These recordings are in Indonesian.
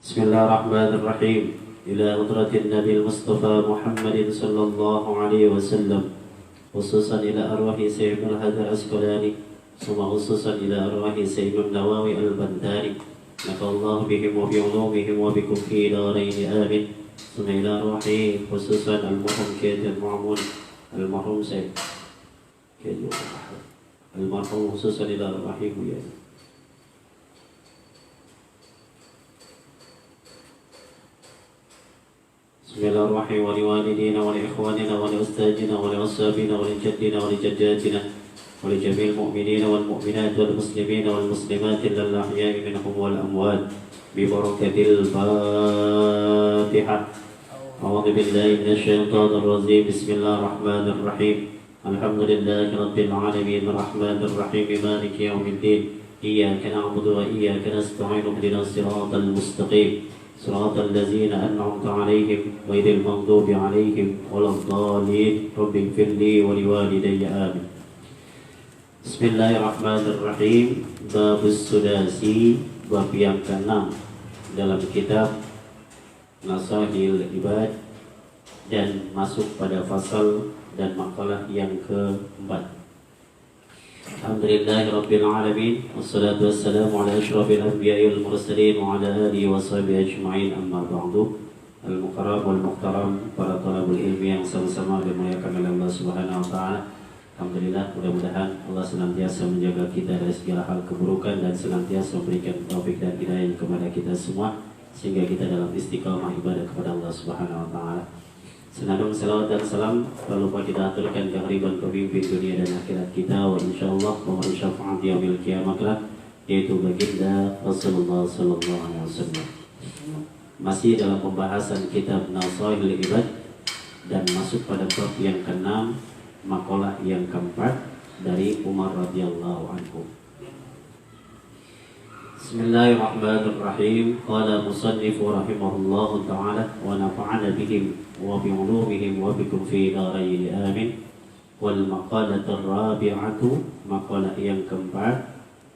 بسم الله الرحمن الرحيم. إلى حضرة النبي المصطفى محمد صلى الله عليه وسلم، خصوصا إلى أرواح سيد الهدى الأسقلاني، ثم خصوصا إلى أرواح سيد النواوي البنداري، نفع الله بهم وبعلومهم وبكم في دارين آمين. ثم إلى أرواح خصوصا المرحوم كيد المعمون، المرحوم سيد كيد المرحوم، خصوصا إلى أرواحهم يا بسم الله الرحمن الرحيم. ولوالدينا ولإخواننا ولأستاذنا ولأصحابنا ولجدنا ولجداتنا ولجميع المؤمنين والمؤمنات والمسلمين والمسلمات الأحياء منهم والأموات ببركة الفاتحة. أعوذ بالله من الشيطان الرجيم. بسم الله الرحمن الرحيم. الحمد لله رب العالمين الرحمن الرحيم مالك يوم الدين. إياك نعبد وإياك نستعين اهدنا الصراط المستقيم صراط الذين أنعمت عليهم غير المغضوب عليهم ولا الضالين. رب اغفر لي ولوالدي آمين. Bismillahirrahmanirrahim. Babus Sudasi, bab yang ke-6 dalam kitab Nasahil Ibad, dan masuk pada fasal dan makalah yang ke-4. Alhamdulillahirabbil alamin, wassalatu wassalamu ala asyrafil anbiya'i wal mursalin wa ala alihi wa sahbihi ajma'in, amma ba'du. Al-mukarram wal muhtaram, para talabul ilmi yang sama-sama dimuliakan oleh Allah Subhanahu wa taala. Alhamdulillah, mudah-mudahan Allah senantiasa menjaga kita dari segala hal keburukan dan senantiasa memberikan taufik dan hidayah kepada kita semua, sehingga kita dalam istiqamah ibadah kepada Allah Subhanahu wa taala. Senandung salawat dan salam tak lupa kita aturkan kehadiran pemimpin dunia dan akhirat kita, wa insyaallah mohon syafaat yaumil kiamat kelak, yaitu baginda Rasulullah sallallahu alaihi wasallam. Masih dalam pembahasan kitab Nasahil Ibad dan masuk pada bab yang ke-6, makalah yang ke-4 dari Umar radhiyallahu anhu. Bismillahirrahmanirrahim. Qala musannifu rahimahullahu ta'ala wa nafa'ana bihim wa bi'ulumihim wa bikum fi darain amin. Wal maqalatur rabi'atu, maqalah yang keempat.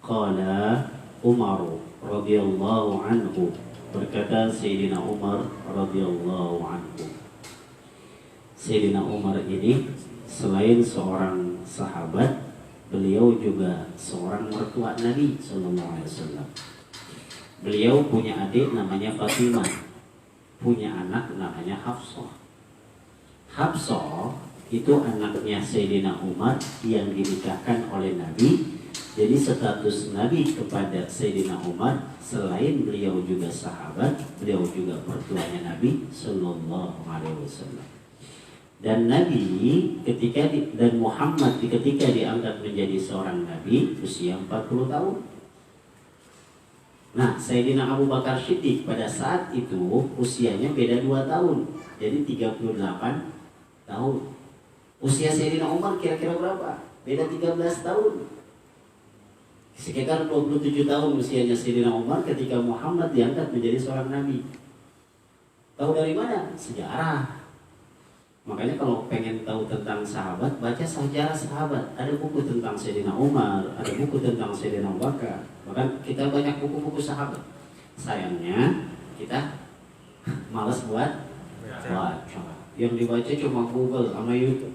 Qala Umar radhiyallahu anhu, berkata Sayyidina Umar radhiyallahu anhu. Sayyidina Umar ini selain seorang sahabat, beliau juga seorang mertua Nabi sallallahu alaihi wasallam. Beliau punya adik namanya Fatimah, punya anak namanya Hafsah. Hafsah itu anaknya Sayyidina Umar yang dinikahkan oleh Nabi. Jadi status Nabi kepada Sayyidina Umar, selain beliau juga sahabat, beliau juga mertuanya Nabi sallallahu alaihi wasallam. Dan Nabi dan Muhammad ketika diangkat menjadi seorang Nabi usia 40 tahun. Nah, Sayyidina Abu Bakar Siddiq pada saat itu usianya beda 2 tahun, jadi 38 tahun. Usia Sayyidina Umar kira-kira berapa? Beda 13 tahun. Sekitar 27 tahun usianya Sayyidina Umar ketika Muhammad diangkat menjadi seorang Nabi. Tahu dari mana? Sejarah. Makanya kalau pengen tahu tentang sahabat, baca sejarah sahabat. Ada buku tentang Sayyidina Umar, ada buku tentang Sayyidina Abu Bakar. Bahkan kita banyak buku-buku sahabat. Sayangnya kita malas buat baca. Yang dibaca cuma Google sama YouTube.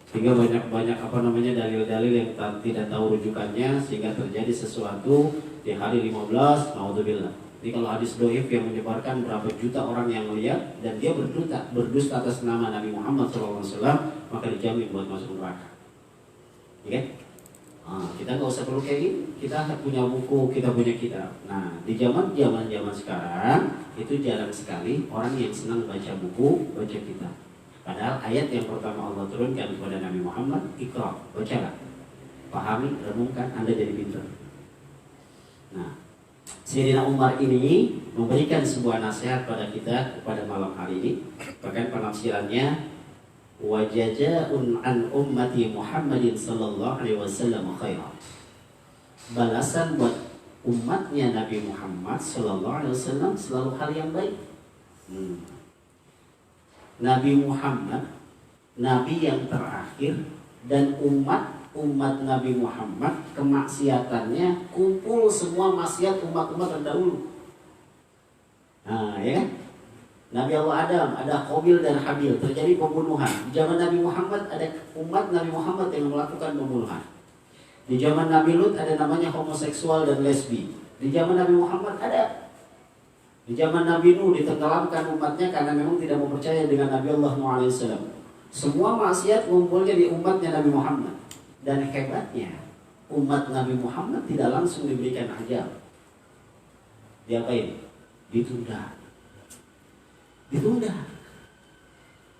Sehingga banyak dalil-dalil yang tidak tahu rujukannya, sehingga terjadi sesuatu di hari 15, naudzubillah. Jadi kalau hadis doif yang menyebarkan berapa juta orang yang melihat dan dia berdusta atas nama Nabi Muhammad SAW, maka dijamin buat masuk neraka. Oke? Kita nggak usah perlu kayak gini. Kita punya buku, kita punya kitab. Nah, di zaman sekarang itu jarang sekali orang yang senang baca buku, baca kitab. Padahal ayat yang pertama Allah turunkan kepada Nabi Muhammad, Iqra, bacalah, pahami, renungkan, Anda jadi pintar. Nah, Sayyidina Umar ini memberikan sebuah nasihat pada kita pada malam hari ini. Bahkan penafsirannya, wajaza'un an ummati Muhammadin sallallahu alaihi wasallam khairan. Balasan buat umatnya Nabi Muhammad sallallahu alaihi wasallam selalu hal yang baik. Nabi Muhammad, Nabi yang terakhir, dan umat Nabi Muhammad kemaksiatannya kumpul semua maksiat umat-umat terdahulu. Nah, ya kan? Nabi Allah Adam, ada Qabil dan Habil, terjadi pembunuhan. Di zaman Nabi Muhammad ada umat Nabi Muhammad yang melakukan pembunuhan. Di zaman Nabi Lut ada namanya homoseksual dan lesbi. Di zaman Nabi Muhammad ada. Di zaman Nabi Nuh ditenggelamkan umatnya karena memang tidak mempercaya dengan Nabi Allah Nuh alaihissalam. Semua maksiat ngumpulnya di umatnya Nabi Muhammad. Dan hebatnya, umat Nabi Muhammad tidak langsung diberikan ajal. Diapain? Ditunda.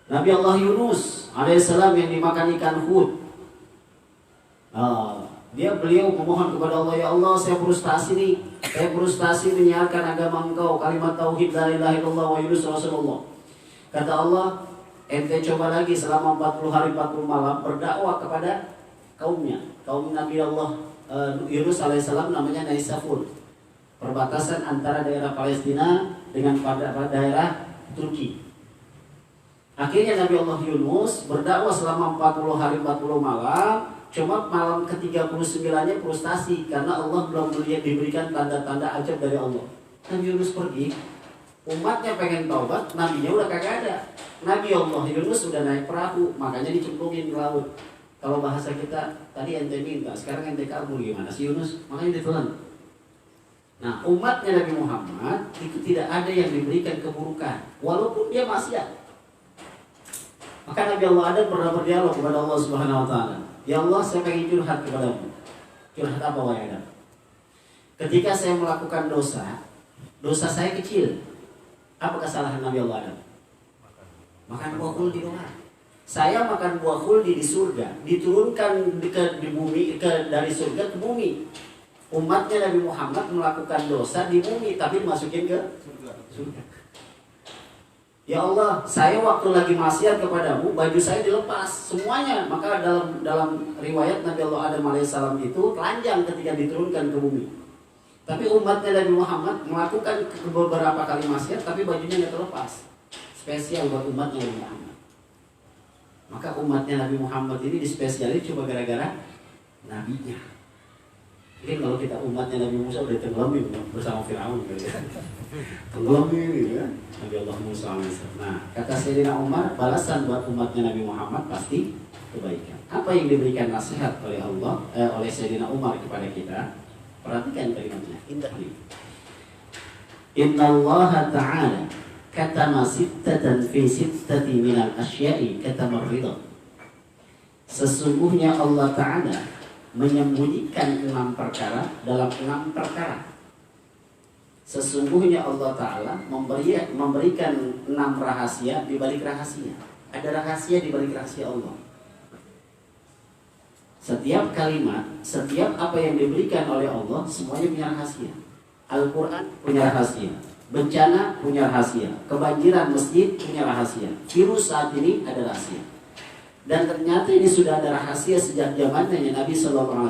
Nabi Allah Yunus alaihissalam yang dimakan ikan hut. Beliau memohon kepada Allah, ya Allah, saya frustasi nih. Saya frustasi menyiarkan agama Engkau, kalimat tauhid la ilaha illallah wa Yunus Rasulullah. Kata Allah, ente coba lagi selama 40 hari 40 malam berdakwah kepada kaumnya. Kaum Nabi Allah Yunus alaihissalam namanya Naisafur. Perbatasan antara daerah Palestina dengan daerah Turki. Akhirnya Nabi Allah Yunus berdakwah selama 40 hari 40 malam. Cuma malam ke-39-nya frustasi karena Allah belum diberikan tanda-tanda ajab dari Allah. Nabi Yunus pergi, umatnya pengen taubat, nabinya udah kagak ada. Nabi Allah Yunus udah naik perahu, makanya dicemplungin ke laut. Kalau bahasa kita, tadi ente minta, sekarang ente kabur, gimana sih Yunus? Makanya ditelan. Nah, umatnya Nabi Muhammad itu tidak ada yang diberikan keburukan, walaupun dia maksiat. Maka Nabi Allah Adam pernah berdialog kepada Allah Subhanahu Wa Taala. Ya Allah, saya pengen curhat kepadamu. Curhat apa wahai Adam? Ketika saya melakukan dosa saya kecil. Apa kesalahan Nabi Allah Adam? Makan buah khuldi doang. Saya makan buah khuldi di surga, diturunkan di bumi dari surga ke bumi. Umatnya Nabi Muhammad melakukan dosa di bumi, tapi dimasukin ke surga. Ya Allah, saya waktu lagi maksiat kepadamu, baju saya dilepas semuanya. Maka dalam riwayat Nabi Allah Adam alaihissalam itu telanjang ketika diturunkan ke bumi. Tapi umatnya Nabi Muhammad melakukan beberapa kali maksiat, tapi bajunya nggak terlepas. Spesial buat umatnya Nabi Muhammad. Maka umatnya Nabi Muhammad ini dispesialin cuma gara-gara nabinya. Mungkin kalau kita umatnya Nabi Musa udah tenggelam bersama Firaun, tenggelam ini ya. Nabi Allah Musa AS. Nah, kata Sayyidina Umar, balasan buat umatnya Nabi Muhammad pasti kebaikan. Apa yang diberikan nasihat oleh Allah, oleh Sayyidina Umar kepada kita? Perhatikan kalimatnya, indah ini. Inna Allah Ta'ala katama sittatan fi sittati minal asya'i katama ridha. Sesungguhnya Allah Ta'ala menyembunyikan 6 perkara dalam 6 perkara. Sesungguhnya Allah Ta'ala memberikan 6 rahasia di balik rahasia. Ada rahasia di balik rahasia Allah. Setiap kalimat, setiap apa yang diberikan oleh Allah, semuanya punya rahasia. Al-Quran punya rahasia, bencana punya rahasia, kebanjiran masjid punya rahasia, virus saat ini ada rahasia. Dan ternyata ini sudah ada rahasia sejak zamannya Nabi SAW.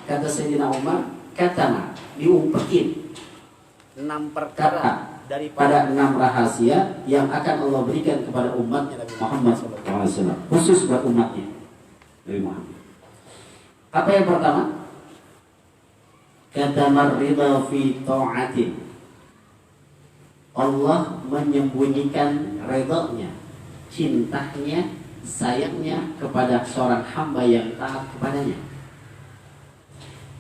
Kata Sayyidina Umar, katana, diumpetin 6 perkara daripada 6 rahasia yang akan Allah berikan kepada umatnya Nabi Muhammad SAW, khusus buat umatnya Nabi Muhammad. Apa yang pertama? Katama ridha fi ta'atin. Allah menyembunyikan redanya, cintanya, sayangnya kepada seorang hamba yang taat kepadanya.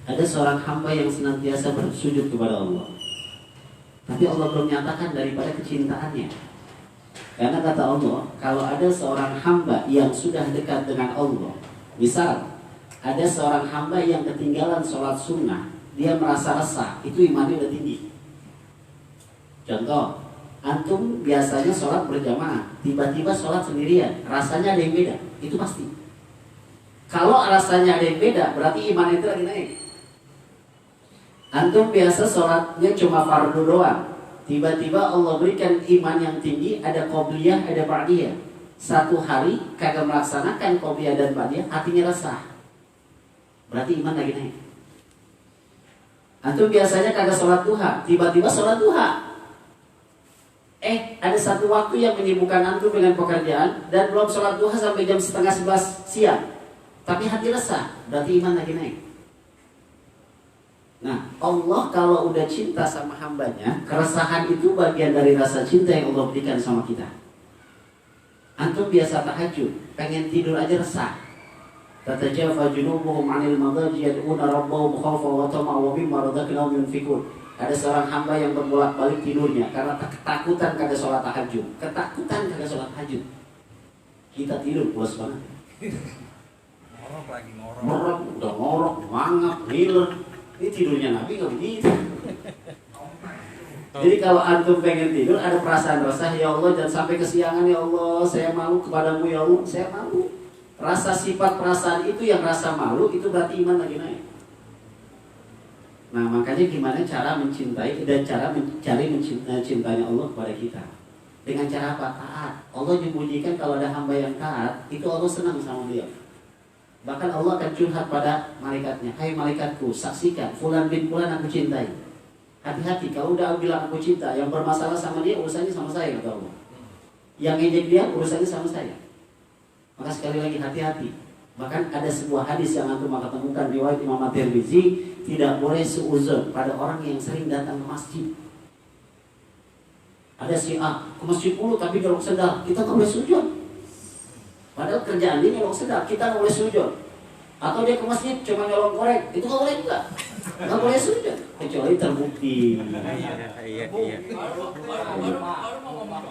Ada seorang hamba yang senantiasa bersujud kepada Allah, tapi Allah belum nyatakan daripada kecintaannya. Karena kata Allah, kalau ada seorang hamba yang sudah dekat dengan Allah, misal ada seorang hamba yang ketinggalan sholat sunnah, dia merasa resah, itu imannya udah tinggi. Contoh, antum biasanya sholat berjamaah, tiba-tiba sholat sendirian, rasanya ada yang beda, itu pasti. Kalau rasanya ada yang beda, berarti iman itu lagi naik. Antum biasa sholatnya cuma fardu doang, tiba-tiba Allah berikan iman yang tinggi, ada qobliyah, ada ba'diyah. Satu hari kagak melaksanakan qobliyah dan ba'diyah, hatinya resah, berarti iman lagi naik. Antum biasanya kagak sholat duha, tiba-tiba sholat duha. Ada satu waktu yang menyibukkan antum dengan pekerjaan dan belum sholat duha sampai jam 10:30 siang, tapi hati resah, berarti iman lagi naik. Nah, Allah kalau udah cinta sama hambanya, keresahan itu bagian dari rasa cinta yang Allah berikan sama kita. Antum biasa tahajud, pengen tidur aja resah. Tatajafa junubuhum 'anil madaji yad'una rabbahum khaufan wa tama'an wa mimma razaqnahum yunfiqun. Ada seorang hamba yang berbolak-balik tidurnya karena ketakutan kagak sholat tahajud. Ketakutan kagak sholat tahajud. Kita tidur puas banget. Ngorok lagi ngorok. Ngorok, udah ngorok, mangap, ngiler. Ini tidurnya Nabi nggak begitu. Jadi kalau antum pengen tidur ada perasaan resah, ya Allah jangan sampai kesiangan ya Allah, saya malu kepadamu ya Allah, saya malu. Rasa sifat perasaan itu yang rasa malu itu berarti iman lagi naik. Nah makanya gimana cara mencintai dan cara mencari cintanya Allah kepada kita. Dengan cara apa? Taat. Allah menyembunyikan kalau ada hamba yang taat, itu Allah senang sama dia. Bahkan Allah akan curhat pada malaikatnya, hai malaikatku, saksikan fulan bin fulan aku cintai. Hati-hati, kalau udah bilang aku cinta, yang bermasalah sama dia urusannya sama saya, kata Allah. Yang ngejek dia urusannya sama saya. Maka sekali lagi hati-hati. Bahkan ada sebuah hadis yang antum akan temukan riwayat Imam At-Tirmizi, tidak boleh suuzon pada orang yang sering datang ke masjid. Ada si A ke masjid dulu tapi nyolong sendal, kita nggak boleh sujud. Padahal kerjaan dia nyolong sendal, kita nggak boleh sujud. Atau dia ke masjid cuma nyolong korek, itu nggak boleh juga. Nggak boleh sujud kecuali terbukti. Iya. Baru mau ngomong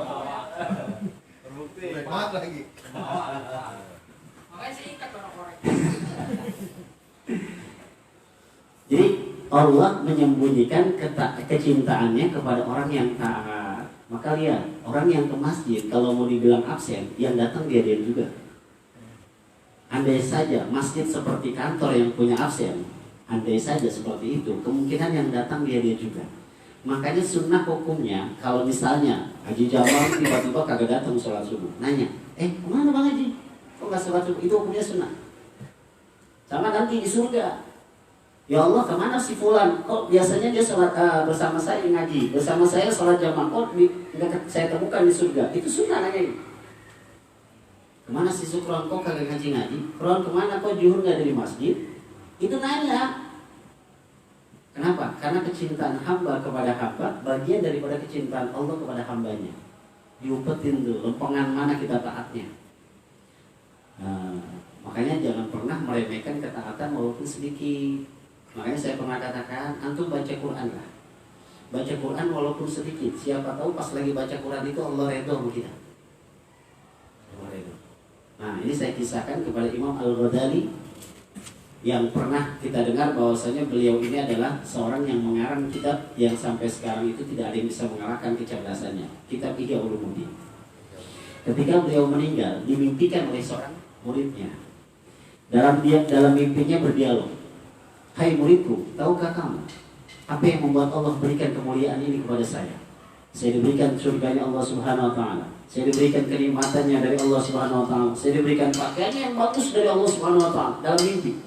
Terbukti. Banget lagi. makanya saya ikat korek. Jadi Allah menyembunyikan kecintaannya kepada orang yang taat. Maka lihat, orang yang ke masjid kalau mau dibilang absen, yang datang dia juga. Andai saja masjid seperti kantor yang punya absen, andai saja seperti itu, kemungkinan yang datang dia juga. Makanya sunnah hukumnya, kalau misalnya Haji Jamal tiba-tiba kagak datang sholat subuh, nanya, kemana Bang Haji? Kok gak sholat subuh? Itu hukumnya sunnah. Sama nanti di surga. Ya Allah, kemana si fulan? Kok biasanya dia sholat bersama saya ngaji, bersama saya sholat jamaah. Kok saya temukan di surga? Itu sunnah nanya. Kemana si Sukron? Kok kagak ngaji-ngaji? Ron kemana? Kok Juhur gak ada di masjid? Itu nanya. Kenapa? Karena kecintaan hamba kepada hamba bagian daripada kecintaan Allah kepada hambanya. Diumpetin tuh, lempengan mana kita taatnya. Makanya jangan pernah meremehkan ketaatan walaupun sedikit. Makanya saya pernah katakan, antum baca Quran lah. Baca Quran walaupun sedikit. Siapa tahu pas lagi baca Quran itu Allah redha sama kita. Allah redha. Nah ini saya kisahkan kepada Imam Al-Ghazali yang pernah kita dengar bahwasanya beliau ini adalah seorang yang mengarang kitab yang sampai sekarang itu tidak ada yang bisa mengalahkan kecerdasannya. Kitab Ihya Ulumuddin. Ketika beliau meninggal, dimimpikan oleh seorang muridnya. Dalam mimpinya berdialog. Hai muridku, tahukah kamu apa yang membuat Allah berikan kemuliaan ini kepada saya? Saya diberikan surganya Allah Subhanahu wa taala. Saya diberikan kenikmatannya dari Allah Subhanahu wa taala. Saya diberikan pakaiannya yang bagus dari Allah Subhanahu wa taala dalam mimpi.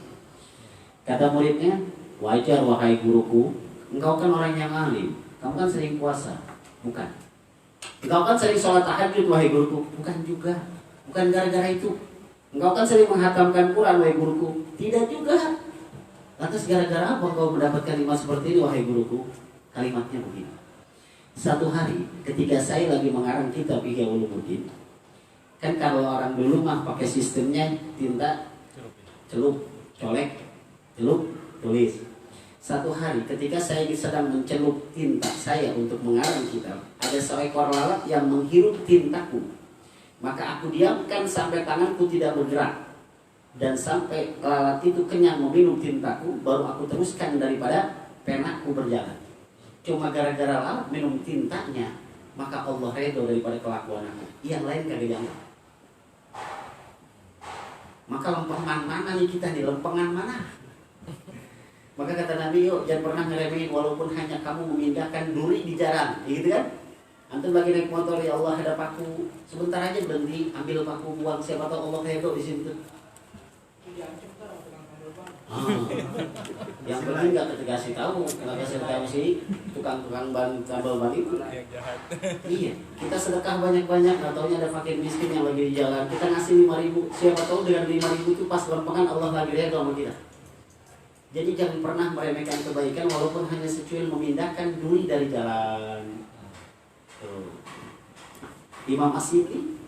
Kata muridnya, wajar wahai guruku, engkau kan orang yang alim. Kamu kan sering puasa. Bukan. Engkau kan sering sholat tahajud wahai guruku. Bukan juga. Bukan gara-gara itu. Engkau kan sering menghatamkan Quran wahai guruku. Tidak juga. Lantas gara-gara apa engkau mendapatkan kalimat seperti ini wahai guruku? Kalimatnya begini. Satu hari ketika saya lagi mengarang kitab Ihya Ulumuddin, kan kalau orang dulu mah pakai sistemnya tinta celup, colek, celup, tulis. Satu hari ketika saya sedang mencelup tinta saya untuk mengarang kitab, ada seekor lalat yang menghirup tintaku. Maka aku diamkan sampai tanganku tidak bergerak. Dan sampai lalat itu kenyang meminum tintaku, baru aku teruskan daripada penaku berjalan. Cuma gara-gara lalat minum tintanya, maka Allah redha daripada kelakuan aku. Yang lain kagak dianggap. Maka lempengan mana nih kita nih? Lempengan mana? Maka kata Nabi, yuk jangan pernah ngeremehin walaupun hanya kamu memindahkan duri di jalan, gitu kan? Antum lagi naik motor, ya Allah ada paku, sebentar aja berhenti, ambil paku buang, siapa tahu Allah redha di situ. Yang penting nggak dikasih tahu, nggak kasih tahu sih tukang-tukang ban tambal ban itu. Iya, kita sedekah banyak-banyak, nggak taunya ada fakir miskin yang lagi di jalan, kita ngasih 5.000, siapa tahu dengan 5.000 itu pas lempengan Allah lagi redha sama kita. Jadi jangan pernah meremehkan kebaikan walaupun hanya secuil memindahkan duri dari jalan. Tuh. Imam Asy'ari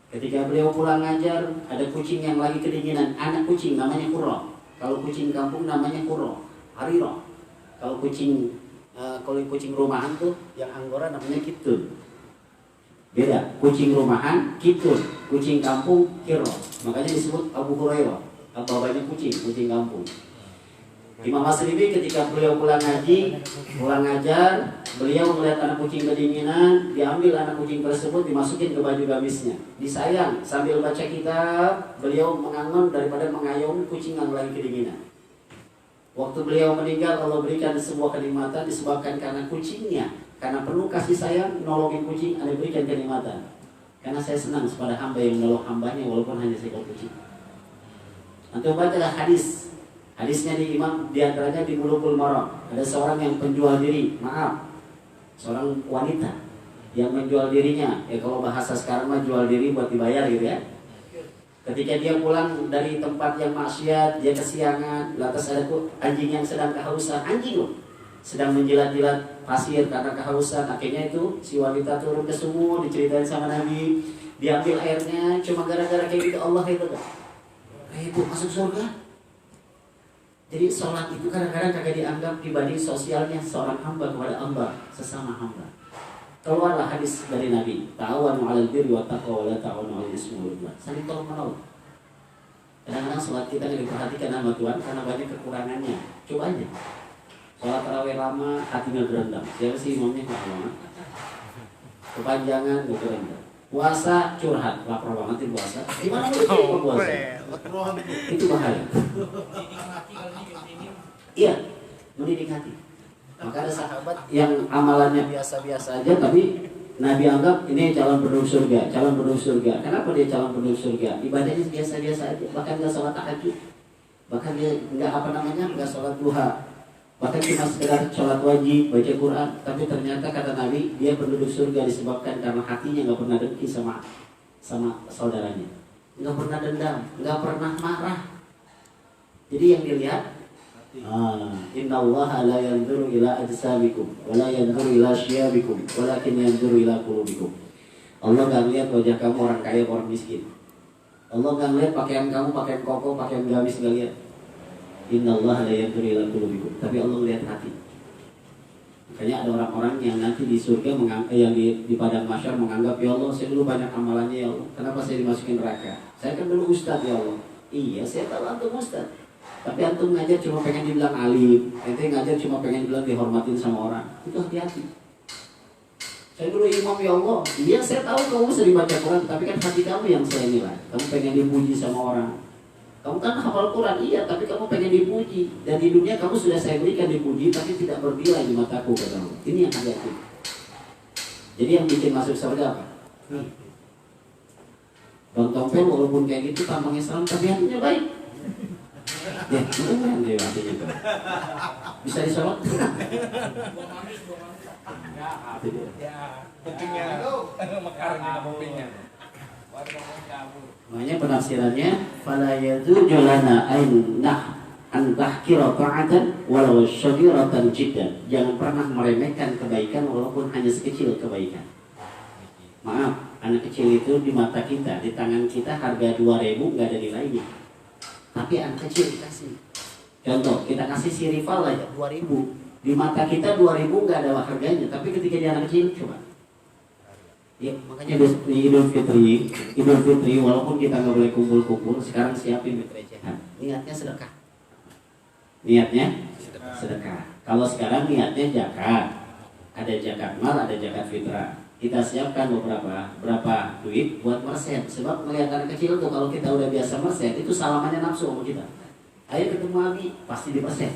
ketika beliau pulang ngajar, ada kucing yang lagi kedinginan. Anak kucing namanya Kuro. Kalau kucing kampung namanya Kuro, Hariro. Kalau kucing rumahan tuh yang Anggora namanya Kitun. Beda, kucing rumahan Kitun, kucing kampung Kiro. Makanya disebut Abu Hurairah. Bapaknya kucing kampung. Imam Asy'ari ketika beliau pulang ngaji, pulang ngajar, beliau melihat anak kucing kedinginan, diambil anak kucing tersebut, dimasukin ke baju gamisnya. Disayang, sambil baca kitab, beliau mengangon daripada mengayomi kucing yang lagi kedinginan. Waktu beliau meninggal, Allah berikan sebuah kenikmatan disebabkan karena kucingnya, karena penuh kasih sayang, nolongin kucing, Allah berikan kenikmatan. Karena saya senang kepada hamba yang menolong hambanya walaupun hanya seekor kucing. Antum bacalah hadis. Hadisnya di Imam diantaranya di Bulughul Maram. Ada seorang yang penjual diri, seorang wanita yang menjual dirinya. Ya kalau bahasa sekarang mah jual diri buat dibayar gitu ya. Ketika dia pulang dari tempat yang maksiat, dia kesiangan, lantas ada anjing yang sedang kehausan, anjing loh, sedang menjilat-jilat pasir karena kehausan. Akhirnya itu si wanita turun ke sumur, diceritain sama Nabi, diambil airnya, cuma gara-gara kayak gitu Allah itu kan. Itu masuk surga. Jadi sholat itu kadang-kadang kagak dianggap dibanding sosialnya seorang hamba kepada hamba, sesama hamba. Keluarlah hadis dari Nabi, ta'awanu 'alal birri wa taqwa wa la ta'awanu 'alal ismi wal 'udwan. Saling tolong menolong. Kadang-kadang sholat kita tidak diperhatikan sama Tuhan karena banyak kekurangannya. Coba aja. Sholat tarawih lama, hatinya berendam. Siapa sih imamnya lama? Kepanjangan, gak berendam. Puasa curhat, lapar banget di puasa. Gimana lu puasa? Itu bahaya. Iya, mendidik hati. Maka ada sahabat yang amalannya biasa-biasa aja, tapi Nabi anggap ini calon penduduk surga, calon penduduk surga. Kenapa dia calon penduduk surga? Ibadahnya biasa-biasa aja, bahkan nggak sholat tahajud, bahkan dia nggak nggak sholat duha, bahkan cuma sekedar sholat wajib, baca Quran. Tapi ternyata kata Nabi dia penduduk surga disebabkan karena hatinya nggak pernah dengki sama saudaranya, nggak pernah dendam, nggak pernah marah. Jadi yang dilihat, Inna Allah la yanzuru ila ajsamikum wa la yanzuru ila syiabikum walakin yanzuru ila qulubikum. Allah gak lihat wajah kamu orang kaya orang miskin. Allah gak lihat pakaian kamu, pakaian koko, pakaian gamis, gak lihat. Inna Allah la yanzuru ila qulubikum. Tapi Allah lihat hati. Makanya ada orang-orang yang nanti di surga yang di padang mahsyar menganggap, ya Allah saya dulu banyak amalannya ya Allah, kenapa saya dimasukin neraka? Saya kan dulu ustaz ya Allah. Iya saya tahu antum ustaz, tapi antum ngajar cuma pengen dibilang alim, ente ngajar cuma pengen dibilang dihormatin sama orang. Itu hati-hati. Saya dulu imam ya Allah. Iya saya tahu kamu sering baca Quran, tapi kan hati kamu yang saya nilai. Kamu pengen dipuji sama orang. Kamu kan hafal Quran, iya, tapi kamu pengen dipuji. Dan di dunia kamu sudah saya berikan dipuji, tapi tidak bernilai di mataku katamu. Ini yang hati-hati. Jadi yang bikin masuk surga apa? Bang Tompel walaupun kayak gitu tampangnya serem, tapi hatinya baik. Ya, keren dia hatinya itu. Bisa disolot? Kupingnya mekar di kupingnya. Makanya penafsirannya fala yazuju lana an tahkira ta'atan walau syaghiratan jiddan. Jangan pernah meremehkan kebaikan walaupun hanya sekecil kebaikan. Maaf, anak kecil itu di mata kita, di tangan kita harga 2.000 enggak ada nilainya. Tapi anak kecil dikasih. Contoh, kita kasih si rival aja 2.000. Di mata kita 2.000 enggak ada harganya, tapi ketika dia anak kecil coba. Ya, makanya di Idul Fitri walaupun kita nggak boleh kumpul-kumpul, sekarang siapin recehan. Niatnya sedekah. Sedekah. Kalau sekarang niatnya zakat. Ada zakat mal, ada zakat fitrah. Kita siapkan berapa duit buat mersen. Sebab melihat anak kecil tuh kalau kita udah biasa mersen, itu salamannya nafsu sama kita. Ayo ketemu lagi, pasti dipersen.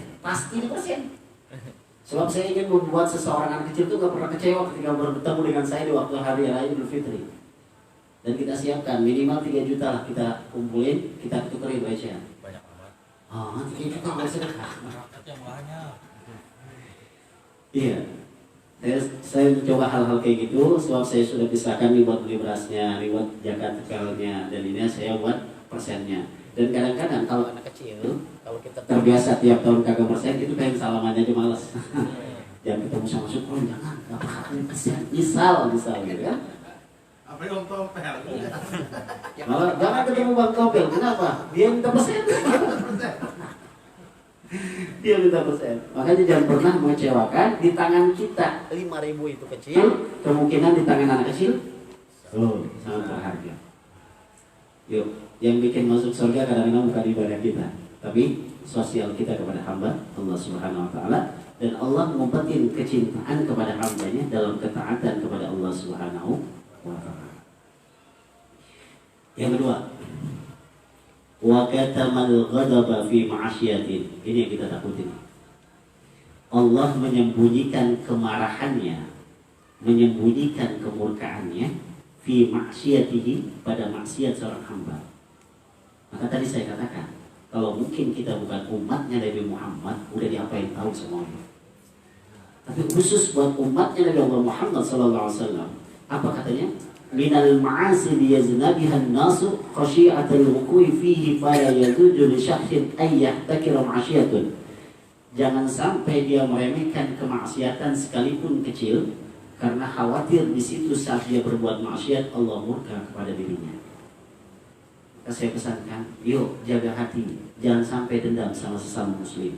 Sebab saya ingin membuat seseorang anak kecil itu gak pernah kecewa ketika bertemu dengan saya di waktu hari raya Idul Fitri. Dan kita siapkan minimal 3 juta lah kita kumpulin, kita tukerin recehan. Banyak amat. 3 juta gak sedekah. Yang banyak. Iya. Saya mencoba hal-hal kayak gitu sebab saya sudah pisahkan nih buat beli berasnya, nih buat zakat tekalnya, dan ini saya buat persennya. Dan kadang-kadang kalau anak kecil kalau kita terbiasa tiap tahun kagak persen itu pengen salamannya aja males. Jangan ketemu sama syukur, jangan, gak bakal kali persen, misal gitu kan. Apa yang tompel? Malah jangan ketemu Bang Topel, kenapa? Dia minta persen. Dia minta persen. Makanya jangan pernah mengecewakan di tangan kita. 5.000 itu kecil. Kemungkinan di tangan anak kecil, sangat berharga. Yuk, yang bikin masuk surga kadang-kadang bukan ibadah kita, tapi sosial kita kepada hamba Allah Subhanahu Wa Taala, dan Allah ngumpetin kecintaan kepada hambanya dalam ketaatan kepada Allah Subhanahu Wa Taala. Yang kedua, wa katamal ghadaba fi ma'asyiyatin. Ini yang kita takutin. Allah menyembunyikan kemarahannya, menyembunyikan kemurkaannya fi ma'siyatihi, pada maksiat seorang hamba. Maka tadi saya katakan, kalau mungkin kita bukan umatnya Nabi Muhammad, udah diapain tahu semuanya. Tapi khusus buat umatnya Nabi Muhammad SAW, apa katanya? Minal ma'asi liyaznabihan nasu khasyi'atul wuku'i fihi fala yaduju li syakhin ayyahtakira ma'asiyatun. Jangan sampai dia meremehkan kemaksiatan sekalipun kecil, karena khawatir di situ saat dia berbuat maksiat Allah murka kepada dirinya. Maka saya pesankan, yuk jaga hati, jangan sampai dendam sama sesama muslim.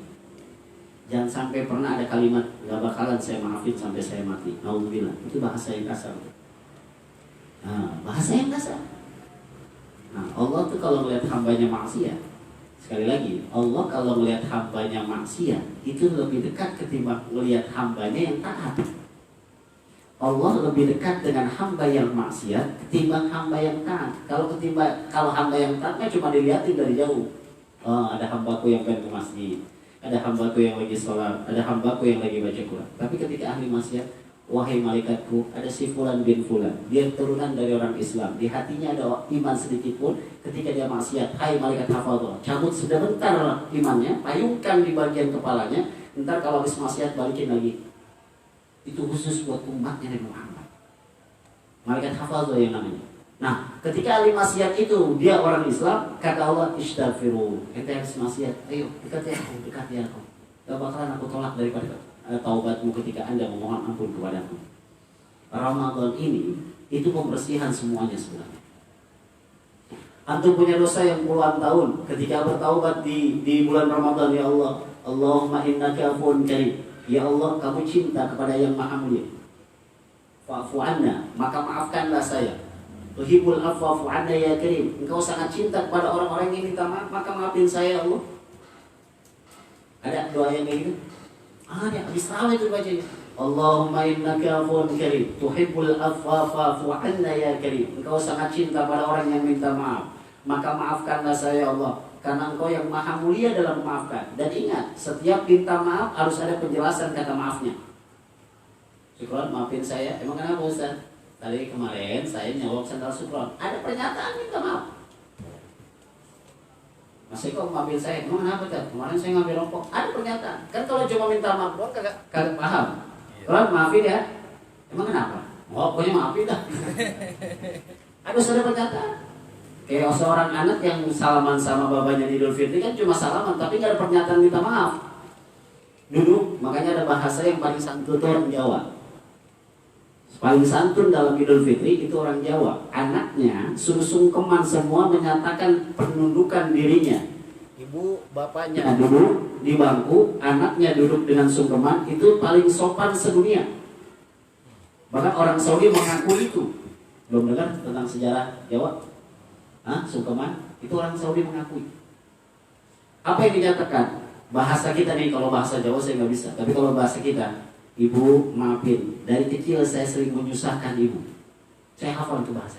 Jangan sampai pernah ada kalimat gak bakalan saya maafin sampai saya mati. Nauzubillah, itu bahasa yang kasar. Bahasa yang kasar. Allah tuh kalau melihat hambanya maksiat, sekali lagi, Allah kalau melihat hambanya maksiat itu lebih dekat ketimbang melihat hambanya yang taat. Allah lebih dekat dengan hamba yang maksiat ketimbang hamba yang taat. Kalau hamba yang taatnya cuma dilihatin dari jauh. Ada hambaku yang pengen ke masjid, ada hambaku yang lagi sholat, ada hambaku yang lagi baca Quran. Tapi ketika ahli maksiat, wahai malaikatku, ada si fulan bin fulan, dia turunan dari orang Islam, di hatinya ada iman sedikit pun. Ketika dia maksiat, hai malaikat hafadhah, cabut sebentar imannya, payungkan di bagian kepalanya, ntar kalau habis maksiat balikin lagi. Itu khusus buat umatnya Nabi Muhammad, malaikat hafadhah yang namanya. Nah, ketika ahli maksiat itu dia orang Islam, kata Allah, istaghfiru, ente harus maksiat, ayo dekati aku, gak bakalan aku tolak daripada taubatmu ketika anda memohon ampun kepadaku. Ramadan ini itu pembersihan semuanya sebenarnya. Antum punya dosa yang puluhan tahun, ketika bertaubat di bulan Ramadan, ya Allah, Allahumma innaka afuwun karim, ya Allah kamu cinta kepada yang maha mulia, fa'fu anna, maka maafkanlah saya. Tuhibbul afwa fa'fu anna ya karim, engkau sangat cinta kepada orang-orang yang minta maaf, maka maafin saya ya Allah. Ada doa yang kayak gitu? Ada, habis tarawih itu bacanya. Allahumma innaka afuwun karim, tuhibbul afwa fa'fu anna ya karim, engkau sangat cinta pada orang yang minta maaf, maka maafkanlah saya ya Allah, karena engkau yang maha mulia dalam memaafkan. Dan ingat, setiap minta maaf harus ada penjelasan kata maafnya. Syukron, maafin saya. Emang kenapa Ustaz? Tadi kemarin saya nyolok sandal Syukron, ada pernyataan minta maaf. Mas Eko maafin saya, emang kenapa Ustaz? Kemarin saya ngambil rokok, ada pernyataan. Kan kalau cuma minta maaf doang kagak paham. Syukron, maafin ya. Emang kenapa? Oh, pokoknya maafin dah. Harus ada pernyataan. Kayak seorang anak yang salaman sama bapaknya di Idul Fitri kan cuma salaman, tapi nggak ada pernyataan minta maaf. Duduk, makanya ada bahasa yang paling santun itu orang Jawa. Paling santun dalam Idul Fitri itu orang Jawa. Anaknya suruh sungkeman semua menyatakan penundukan dirinya. Ibu bapaknya duduk di bangku, anaknya duduk dengan sungkeman, itu paling sopan sedunia. Bahkan orang Saudi mengakui itu. Belum dengar tentang sejarah Jawa? Sungkeman, itu orang Saudi mengakui. Apa yang dinyatakan? Bahasa kita nih, kalau bahasa Jawa saya nggak bisa, tapi kalau bahasa kita, ibu maafin, dari kecil saya sering menyusahkan ibu. Saya hafal itu bahasa.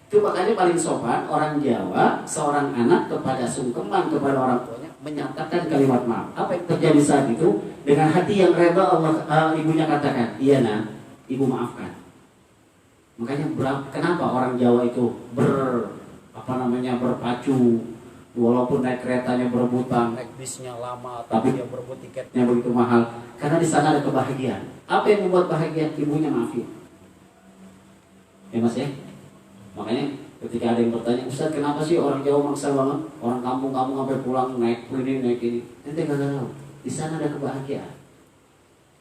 Itu makanya paling sopan orang Jawa, seorang anak kepada sungkeman kepada orang tuanya menyatakan kalimat maaf. Apa yang terjadi saat itu? Dengan hati yang reda ibunya katakan, iya nak, ibu maafkan. Makanya kenapa orang Jawa itu berpacu, walaupun naik keretanya berebutan, naik bisnya lama, tapi dia berebut tiketnya begitu mahal, karena di sana ada kebahagiaan. Apa yang membuat bahagia? Ibunya maafin. Ya Mas ya. Makanya Ketika ada yang bertanya, Ustaz kenapa sih orang Jawa maksa banget? Orang kampung-kampung sampai pulang naik ini. Ente nggak tahu. Di sana ada kebahagiaan.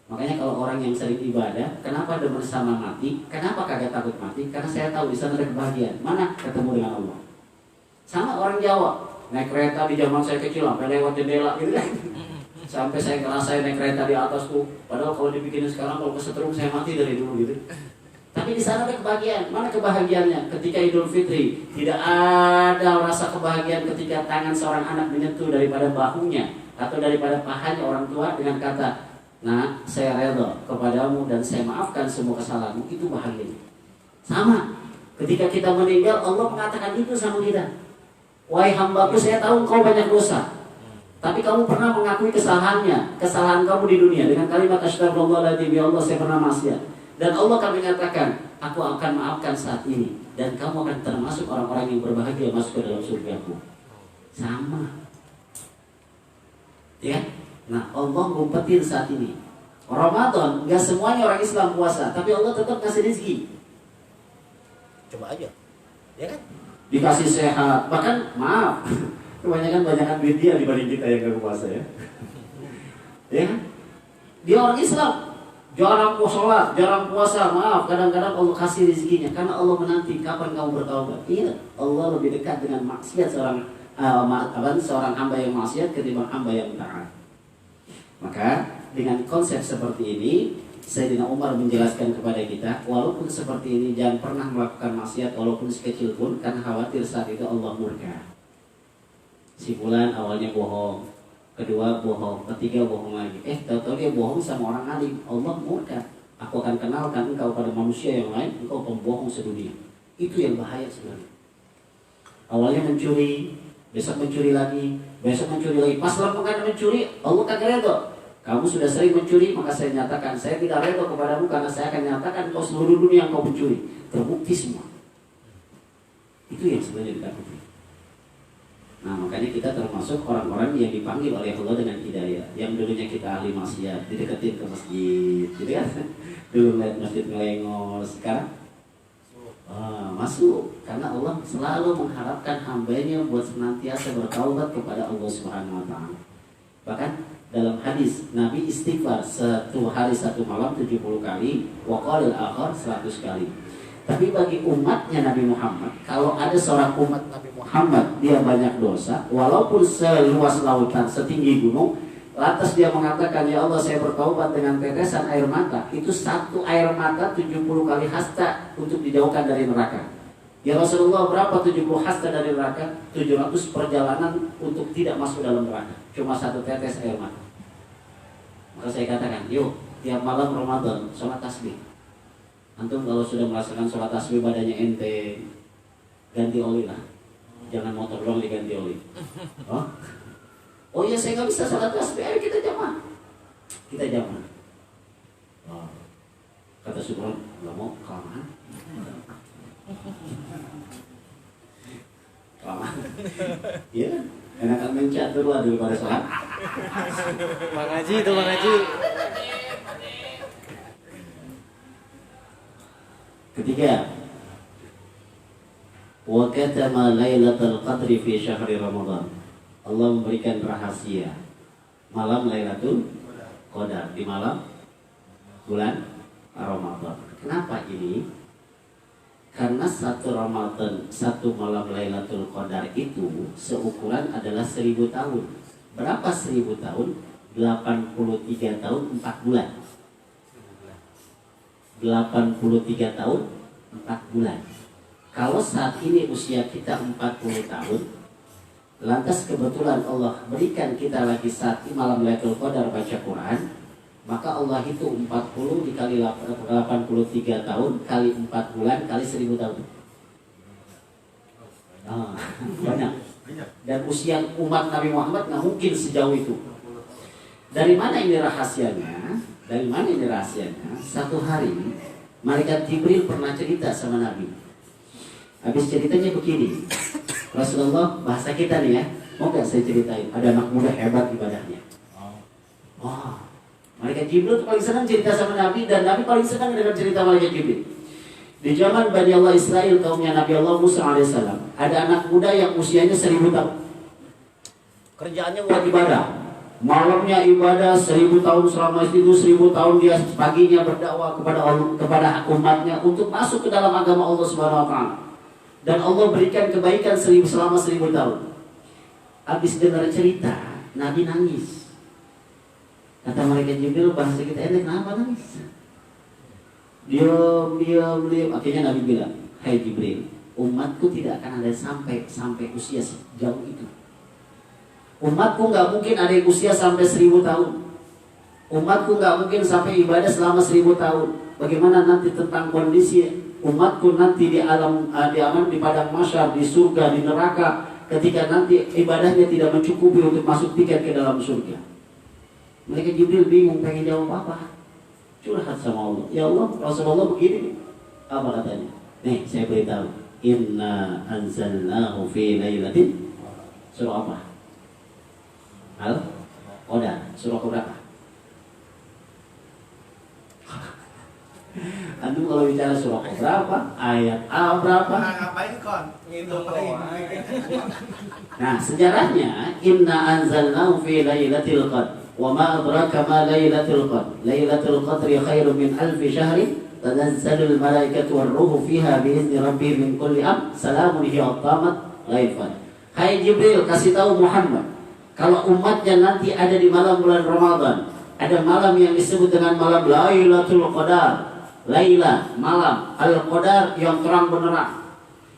Makanya kalau orang yang sering ibadah, kenapa demen sama mati? Kenapa kagak takut mati? Karena saya tahu di sana ada kebahagiaan. Mana? Ketemu dengan Allah. Sama orang Jawa, naik kereta di zaman saya kecil sampai lewat jendela gitu kan. Sampai saya ngerasain naik kereta di atas tuh. Padahal kalau dibikinin sekarang kalau kesetrum saya mati dari dulu gitu. Tapi di sana ada kebahagiaan. Mana kebahagiaannya? Ketika Idul Fitri, tidak ada rasa kebahagiaan ketika tangan seorang anak menyentuh daripada bahunya atau daripada pahanya orang tua dengan kata, "Nah, saya rela kepadamu dan saya maafkan semua kesalahanmu." Itu bahagia. Sama. Ketika kita meninggal, Allah mengatakan itu sama kita. "Wahai hambaku, saya tahu kau banyak dosa. Tapi kamu pernah mengakui kesalahan kamu di dunia dengan kalimat astaghfirullahaladzim, ya Allah saya pernah maksiat. Dan Allah akan mengatakan, aku akan maafkan saat ini. Dan kamu akan termasuk orang-orang yang berbahagia masuk ke dalam surgaku." Sama. Ya. Nah, Allah ngumpetin saat ini. Ramadan, gak semuanya orang Islam puasa, tapi Allah tetap kasih rezeki. Coba aja. Ya kan? Dikasih sehat, bahkan maaf, kebanyakan duit dia dibanding kita yang gak puasa ya. Ya kan? Dia orang Islam, jarang sholat, jarang puasa, maaf, kadang-kadang Allah kasih rezekinya karena Allah menanti kapan kamu bertaubat. Iya, Allah lebih dekat dengan maksiat seorang hamba yang maksiat ketimbang hamba yang taat. Maka dengan konsep seperti ini, Sayyidina Umar menjelaskan kepada kita, walaupun seperti ini jangan pernah melakukan maksiat walaupun sekecil pun, karena khawatir saat itu Allah murka. Si fulan awalnya bohong, kedua bohong, ketiga bohong lagi. Tahu-tahu dia bohong sama orang alim, Allah murka. Aku akan kenalkan engkau pada manusia yang lain, engkau pembohong sedunia. Itu yang bahaya sebenarnya. Awalnya mencuri, besok mencuri lagi, besok mencuri lagi. Pas lama mencuri, Allah kagak redha. Kamu sudah sering mencuri, maka saya nyatakan saya tidak redha kepadamu karena saya akan nyatakan kau seluruh dunia yang kau mencuri. Terbukti semua. Itu yang sebenarnya ditakuti. Nah, makanya kita termasuk orang-orang yang dipanggil oleh Allah dengan hidayah. Yang dulunya kita ahli maksiat, dideketin ke masjid, gitu kan? Dulu ngeliat masjid ngelengos, sekarang masuk. Karena Allah selalu mengharapkan hambanya buat senantiasa bertaubat kepada Allah Subhanahu Wa Taala. Bahkan dalam hadis Nabi istighfar satu hari satu malam 70 kali, wa qalil akhar 100 kali. Tapi bagi umatnya Nabi Muhammad, kalau ada seorang umat Nabi Muhammad dia banyak dosa, walaupun seluas lautan, setinggi gunung, lantas dia mengatakan, ya Allah saya bertaubat dengan tetesan air mata, itu satu air mata 70 kali hasta untuk dijauhkan dari neraka. Ya Rasulullah, berapa 70 hasta dari neraka? 700 perjalanan untuk tidak masuk dalam neraka. Cuma satu tetes air mata. Maka saya katakan, yuk tiap malam Ramadan sholat tasbih. Antum kalau sudah merasakan sholat tasbih badannya ente, ganti oli lah. Jangan motor doang diganti oli. Oh iya saya nggak bisa sholat tasbih, ayo kita jamaah. Kita jamaah. Kata Subhan, nggak mau kelamaan. Kelamaan. Iya, enakan main catur lah daripada sholat. Bang Haji itu Bang Haji. Ketiga, wa katama lailatul qadri fi syahri Ramadan. Allah memberikan rahasia malam Lailatul Qadar di malam bulan Ramadan. Kenapa ini? Karena satu Ramadan, satu malam Lailatul Qadar itu seukuran adalah 1000 tahun. Berapa 1000 tahun? 83 tahun 4 bulan. 83 tahun 4 bulan. Kalau saat ini usia kita 40 tahun, lantas kebetulan Allah berikan kita lagi saat malam Lailatul Qadar baca Quran, maka Allah itu 40 dikali 83 tahun kali 4 bulan kali 1000 tahun. Banyak. Dan usia umat Nabi Muhammad nggak mungkin sejauh itu. Dari mana ini rahasianya? Dari mana ini rahasianya? Satu hari malaikat Jibril pernah cerita sama Nabi. Habis ceritanya begini, Rasulullah, bahasa kita nih ya, mau gak saya ceritain? Ada anak muda hebat ibadahnya. Malaikat Jibril tuh paling senang cerita sama Nabi, dan Nabi paling senang dengan cerita malaikat Jibril. Di zaman Bani Allah Israel, kaumnya Nabi Allah Musa alaihissalam, ada anak muda yang usianya 1000 tahun. Kerjaannya buat ibadah. Malamnya ibadah 1000 tahun, selama itu 1000 tahun dia paginya berdakwah kepada umatnya untuk masuk ke dalam agama Allah Subhanahu wa taala. Dan Allah berikan kebaikan selama 1000 tahun. Habis dengar cerita, Nabi nangis. Kata mereka Jibril, bahasa kita enak, kenapa nangis? Diam. Akhirnya Nabi bilang, hai Jibril, umatku tidak akan ada sampai usia sejauh itu. Umatku nggak mungkin ada yang usia sampai 1000 tahun. Umatku nggak mungkin sampai ibadah selama 1000 tahun. Bagaimana nanti tentang kondisi umatku nanti di alam di padang mahsyar, di surga, di neraka, ketika nanti ibadahnya tidak mencukupi untuk masuk tiket ke dalam surga. Mereka Jibril bingung pengen jawab apa. Curhat sama Allah. Ya Allah, Rasulullah begini. Apa katanya? Nih, saya beritahu. Inna anzalnahu fi lailatin. Surah apa? Al-Qadar. Surah keberapa? Antum kalau bicara surah keberapa? Ayat A berapa? Ngapain kon? Ngitung lagi. Nah, sejarahnya inna anzalnahu fi lailatul qadr. Wa ma adraka ma lailatul qadr. Lailatul qadri khairun min alfi syahrin. Tanazzalul malaikatu war-ruhu fiha bi'izni rabbihim min kulli amr. Salamun hiya tamat ghaifan. Hai Jibril, kasih tahu Muhammad, kalau umatnya nanti ada di malam bulan Ramadan, ada malam yang disebut dengan malam Lailatul Qadar. Laila, malam Al-Qadar yang terang benderang.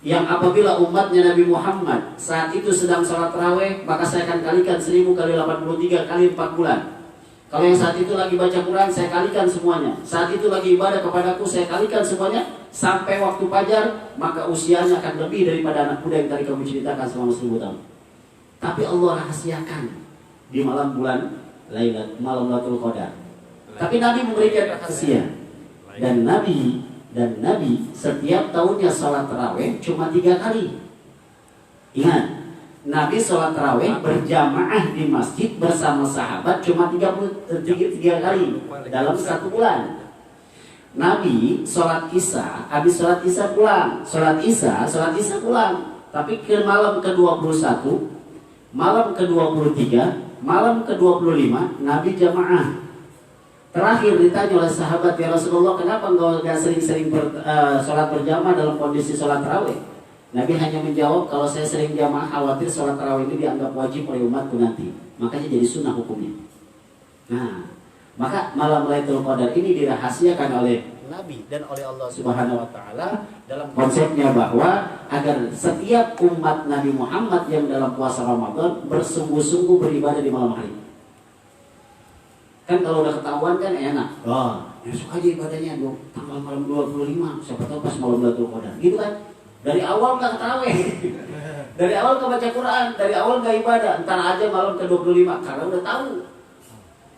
Yang apabila umatnya Nabi Muhammad saat itu sedang sholat tarawih, maka saya akan kalikan 1000 kali 83 kali 4 bulan. Kalau yang saat itu lagi baca Quran, saya kalikan semuanya. Saat itu lagi ibadah kepadaku, saya kalikan semuanya. Sampai waktu fajar, maka usianya akan lebih daripada anak muda yang tadi kamu ceritakan selama 1000 tahun. Tapi Allah rahasiakan di malam bulan Lailatul Qadar. Tapi Nabi memberikan rahasia. Dan Nabi setiap tahunnya sholat tarawih cuma 3 kali. Ingat, Nabi sholat tarawih berjamaah di masjid bersama sahabat cuma 3 kali dalam 1 bulan. Nabi sholat isya, habis sholat isya pulang, sholat isya pulang. Tapi ke malam ke-21, malam ke-23, malam ke-25, Nabi jamaah. Terakhir ditanya oleh sahabat, ya Rasulullah, kenapa engkau gak sering-sering sholat berjamaah dalam kondisi sholat tarawih? Nabi hanya menjawab, kalau saya sering jamaah khawatir sholat tarawih ini dianggap wajib oleh umatku nanti. Makanya jadi sunnah hukumnya. Nah, maka malam Lailatul Qadar ini dirahasiakan oleh Nabi dan oleh Allah Subhanahu wa taala dalam konsepnya bahwa agar setiap umat Nabi Muhammad yang dalam puasa Ramadan bersungguh-sungguh beribadah di malam hari. Kan kalau udah ketahuan kan enak. Besok aja ibadahnya tanggal malam 25, siapa tahu pas malam Lailatul Qadar. Gitu kan? Dari awal enggak tarawih. Dari awal enggak baca Quran, dari awal enggak ibadah, entar aja malam ke-25 karena udah tahu.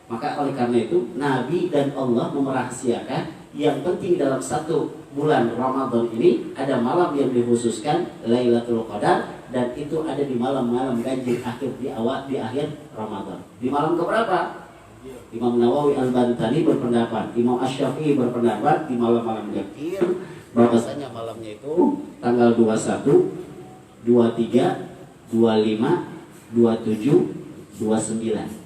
Maka oleh karena itu Nabi dan Allah merahasiakan yang penting dalam 1 bulan Ramadan ini ada malam yang dikhususkan Lailatul Qadar, dan itu ada di malam-malam ganjil akhir di akhir Ramadan. Di malam keberapa? Imam Nawawi Al-Bantani berpendapat, Imam Asy-Syafi'i berpendapat di malam-malam ganjil bahwasanya malamnya itu tanggal 21, 23, 25, 27, 29.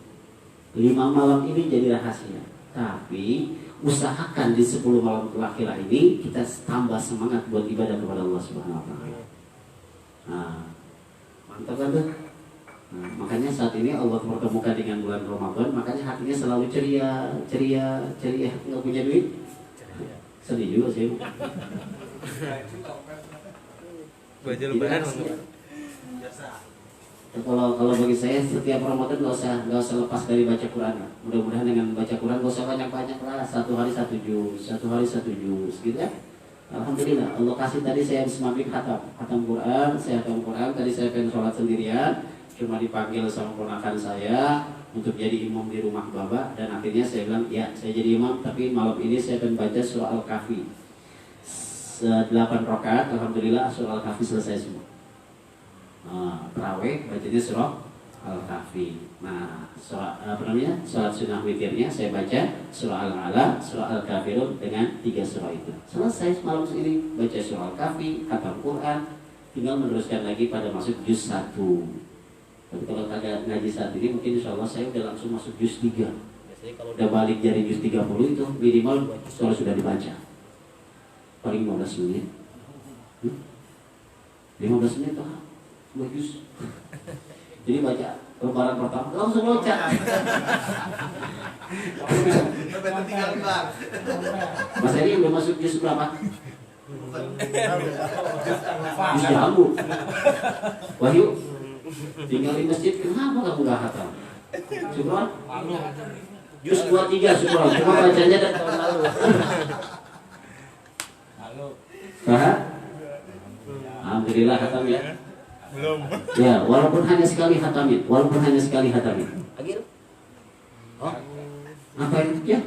5 malam ini jadi rahasia. Tapi usahakan di 10 malam terakhir ini kita tambah semangat buat ibadah kepada Allah Subhanahu wa taala. Nah, mantap kan tuh? Nah, makanya saat ini Allah mempertemukan dengan bulan Ramadan, makanya hatinya selalu ceria. Nggak punya duit? Sedih juga sih. Baju lebaran. Kalau bagi saya setiap Ramadan nggak usah lepas dari baca Quran. Mudah-mudahan dengan baca Quran nggak usah banyak-banyak lah. 1 hari 1 juz, gitu ya. Alhamdulillah Allah kasih tadi saya habis maghrib khatam Quran, saya khatam Quran. Tadi saya pengen sholat sendirian, cuma dipanggil sama ponakan saya untuk jadi imam di rumah Bapak, dan akhirnya saya bilang ya saya jadi imam, tapi malam ini saya akan baca surah Al-Kahfi 8 rakaat. Alhamdulillah surah Al-Kahfi selesai semua. Tarawih bacanya surah Al-Kahfi. Nah, sholat sunnah witirnya saya baca surah Al-A'la, surah Al-Kafirun dengan 3 surah itu. Selesai malam ini baca surah Al-Kahfi, khatam Quran, tinggal meneruskan lagi pada masuk juz 1. Tapi kalau kagak ngaji saat ini mungkin insya Allah saya udah langsung masuk juz 3. Biasanya kalau udah balik dari juz 30 itu minimal kalau sudah dibaca. Paling 15 menit. 15 menit tuh 2 juz. Jadi baca lembaran pertama langsung loncat. Betul tinggal kelar. Mas Edi udah masuk juz berapa? Juz jamu. Wahyu tinggal di masjid, kenapa kamu gak hafal? Syukron? Juz 23 Syukron, cuma bacanya dari tahun lalu. Faham? Alhamdulillah hatam ya. Belum. Ya, walaupun hanya sekali hatamin, Agil? Oh, ngapain ya?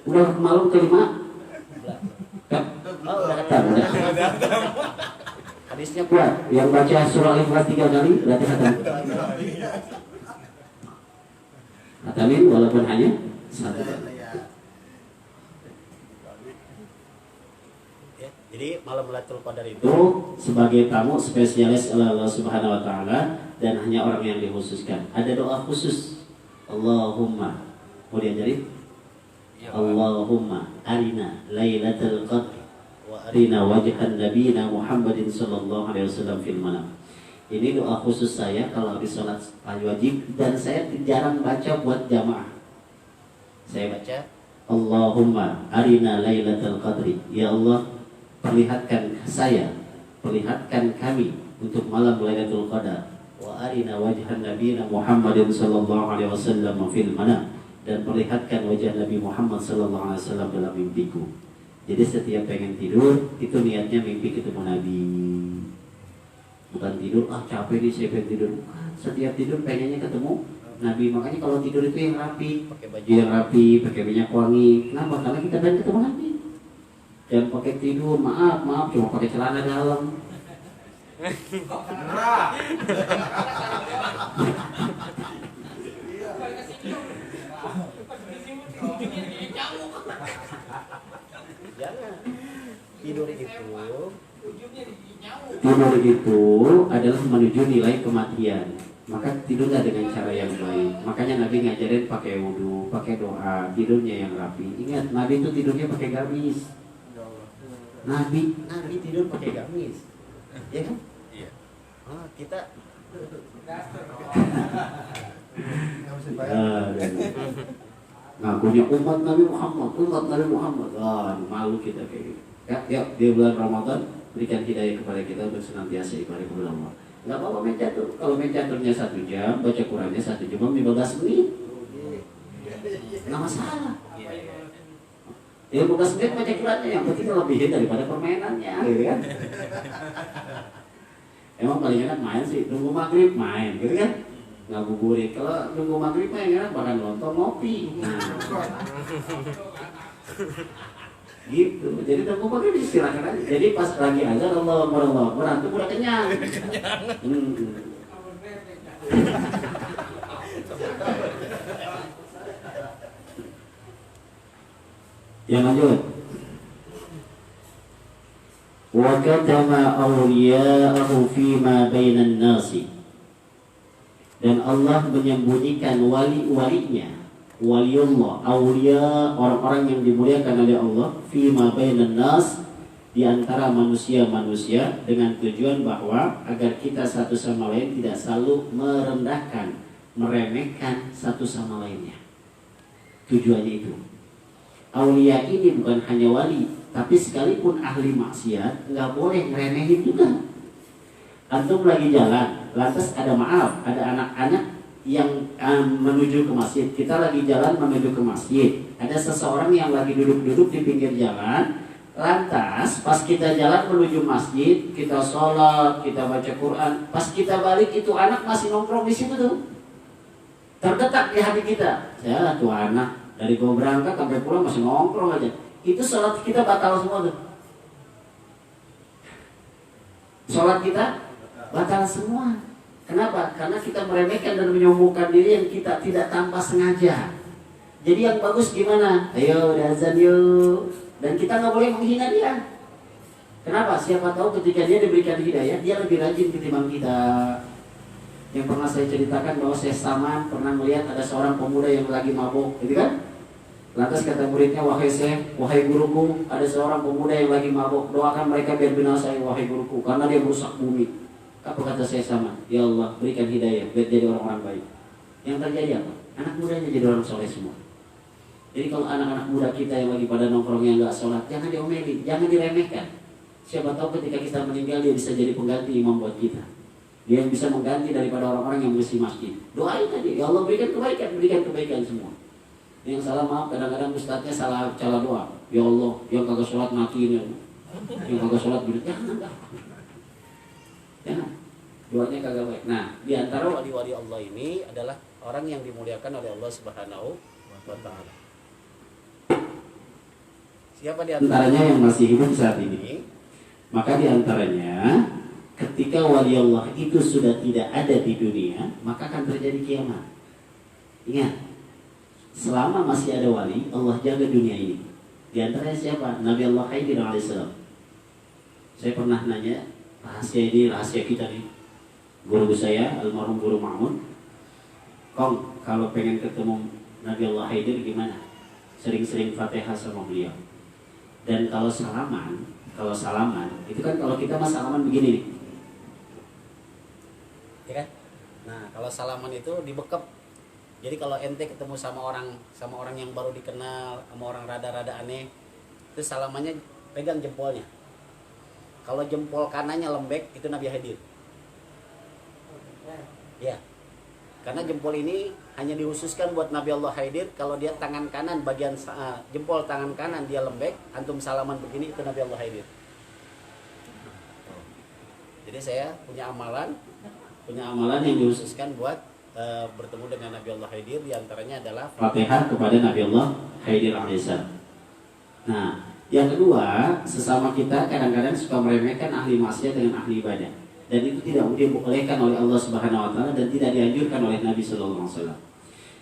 Udah malam kelima? Ya? Oh, udah hatam, udah. Hadisnya kuat, yang baca surah Al-Ikhlas 3 kali berarti hatam. Hatamin walaupun hanya 1 kali. Jadi malam Lailatul Qadar itu sebagai tamu spesialis Allah Subhanahu wa taala dan hanya orang yang dikhususkan. Ada doa khusus. Allahumma. Mau diajarin? Allahumma arina Lailatul Qadar wa arina wajhan nabiyina Muhammadin sallallahu alaihi wasallam fil manam. Ini doa khusus saya kalau habis sholat wajib dan saya jarang baca buat jamaah. Saya baca Allahumma arina Lailatul Qadri. Ya Allah, perlihatkan kami untuk malam Lailatul Qadar. Wa arina wajhan nabiyina Muhammadin sallallahu alaihi wasallam fil manam, dan perlihatkan wajah Nabi Muhammad sallallahu alaihi wasallam dalam mimpiku. Jadi setiap pengen tidur itu niatnya mimpi ketemu Nabi. Bukan tidur capek nih saya pengen tidur. Bukan. Setiap tidur pengennya ketemu Nabi. Makanya kalau tidur itu yang rapi, pakai baju yang rapi, pakai minyak wangi. Kenapa? Karena kita pengen ketemu Nabi. Jangan pakai tidur, maaf, cuma pakai celana dalam. Jangan. Tidur itu adalah menuju nilai kematian. Maka tidurlah dengan cara yang baik. Makanya Nabi ngajarin pakai wudu, pakai doa, tidurnya yang rapi. Ingat, Nabi itu tidurnya pakai gamis. Nabi tidur pakai gamis, ya kan? Iya. Kita ngakunya umat Nabi Muhammad. Malu kita kayak gitu. Ya, di bulan Ramadan berikan hidayah kepada kita untuk senantiasa ibadah kepada Allah. Nggak apa-apa main catur. Kalau main caturnya 1 jam, baca Qurannya 1 jam, 15 menit. Nggak masalah. Ya 15 menit baca Qurannya, yang penting lebihin daripada permainannya, gitu kan? Emang paling enak main sih, nunggu maghrib main, gitu kan? Ngabuburit. Kalau nunggu maghrib main enak bahkan nonton ngopi. Nah, gitu. Jadi nunggu maghrib istirahat aja. Jadi pas lagi azan Allah berantuk udah kenyang. Yang lanjut. Wa katama awliya'ahu fima bainan nasi. Dan Allah menyembunyikan wali-walinya, waliullah, awliya, orang-orang yang dimuliakan oleh Allah, fima bainan nas, di antara manusia-manusia, dengan tujuan bahwa agar kita satu sama lain tidak selalu merendahkan, meremehkan satu sama lainnya. Tujuannya itu. Aulia ini bukan hanya wali, tapi sekalipun ahli maksiat nggak boleh ngeremehin juga. Antum lagi jalan, lantas ada anak-anak yang menuju ke masjid. Kita lagi jalan menuju ke masjid. Ada seseorang yang lagi duduk-duduk di pinggir jalan. Lantas pas kita jalan menuju masjid, kita sholat, kita baca Quran. Pas kita balik itu anak masih nongkrong di situ tuh. Terdetak di hati kita. Ya tuh anak. Dari gua berangkat sampai pulang masih nongkrong aja. Itu sholat kita batal semua tuh. Sholat kita batal semua. Kenapa? Karena kita meremehkan dan menyombongkan diri yang kita tidak tanpa sengaja. Jadi yang bagus gimana? Ayo udah azan yuk. Dan kita nggak boleh menghina dia. Kenapa? Siapa tahu ketika dia diberikan hidayah, dia lebih rajin ketimbang kita. Yang pernah saya ceritakan bahwa saya Saman pernah melihat ada seorang pemuda yang lagi mabuk, gitu kan? Lantas kata muridnya, wahai Syekh, wahai guruku, ada seorang pemuda yang lagi mabuk, doakan mereka biar binasa ya wahai guruku, karena dia merusak bumi. Apa kata saya Saman? Ya Allah, berikan hidayah biar jadi orang-orang baik. Yang terjadi apa? Anak mudanya jadi orang soleh semua. Jadi kalau anak-anak muda kita yang lagi pada nongkrong yang nggak sholat, jangan diomelin, jangan diremehkan. Siapa tahu ketika kita meninggal dia bisa jadi pengganti imam buat kita. Dia yang bisa mengganti daripada orang-orang yang mengisi masjid. Doain tadi, ya Allah berikan kebaikan semua. Yang salah maaf, kadang-kadang ustadznya salah cara doa. Ya Allah, yang kagak sholat matiin ya. Yang kagak sholat bilang, jangan. Doanya kagak baik. Nah, di antara wali-wali Allah ini adalah orang yang dimuliakan oleh Allah Subhanahu wa Ta'ala. Siapa di antaranya yang masih hidup saat ini? Maka di antaranya ketika wali Allah itu sudah tidak ada di dunia, maka akan terjadi kiamat. Ingat, selama masih ada wali, Allah jaga dunia ini. Di antaranya siapa? Nabi Allah Khidir alaihissalam. Saya pernah nanya, rahasia ini rahasia kita nih. Guru saya, almarhum Guru Ma'mun, Kong, kalau pengen ketemu Nabi Allah Khidir gimana? Sering-sering Fatihah sama beliau. Dan kalau salaman, itu kan kalau kita mas salaman begini nih. Ya kan? Nah, kalau salaman itu dibekep. Jadi kalau ente ketemu sama orang yang baru dikenal, sama orang rada-rada aneh, itu salamannya pegang jempolnya. Kalau jempol kanannya lembek, itu Nabi hadir. Ya. Karena jempol ini hanya dihususkan buat Nabi Allah hadir. Kalau dia tangan kanan jempol tangan kanan dia lembek, antum salaman begini, itu Nabi Allah hadir. Jadi saya punya amalan yang dihususkan buat bertemu dengan Nabi Allah Khidir. Di antaranya adalah Fatihah kepada Nabi Allah Khidir alaihissalam. Nah, yang kedua, sesama kita kadang-kadang suka meremehkan ahli maksiat dengan ahli ibadah. Dan itu tidak dibolehkan oleh Allah Subhanahu wa Ta'ala dan tidak dianjurkan oleh Nabi Sallallahu Alaihi Wasallam.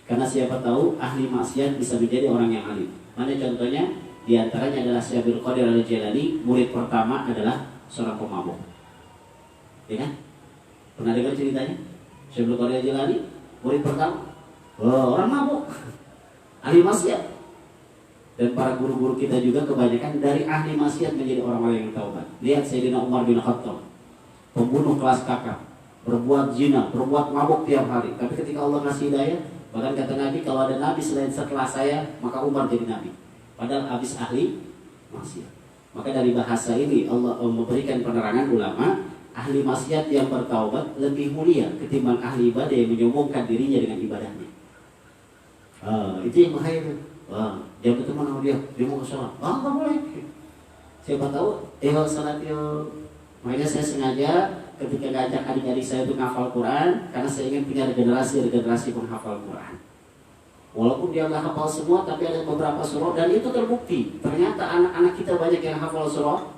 Karena siapa tahu ahli maksiat bisa menjadi orang yang alim. Mana contohnya? Di antaranya adalah Syekh Abdul Qadir Al-Jilani. Murid pertama adalah seorang pemabuk. Ya kan? Pernah dengar ceritanya? Syekh Abdul Qadir Al-Jilani, murid pertama, orang mabuk, ahli maksiat. Dan para guru-guru kita juga kebanyakan dari ahli maksiat menjadi orang-orang yang taubat. Lihat Sayyidina Umar bin Khattab, pembunuh kelas kakap, berbuat zina, berbuat mabuk tiap hari. Tapi ketika Allah kasih hidayah, bahkan kata Nabi, kalau ada Nabi selain setelah saya, maka Umar jadi Nabi. Padahal habis ahli maksiat. Maka dari bahasa ini Allah memberikan penerangan ulama, ahli maksiat yang bertaubat lebih mulia ketimbang ahli ibadah yang menyombongkan dirinya dengan ibadahnya. Itu yang bahaya tuh. Dia ketemu sama dia mau sholat. Nggak boleh. Siapa tahu, sholat yuk. Makanya saya sengaja ketika ngajak adik-adik saya untuk menghafal Quran, karena saya ingin punya generasi penghafal Quran. Walaupun dia nggak hafal semua, tapi ada beberapa surah dan itu terbukti. Ternyata anak-anak kita banyak yang hafal surah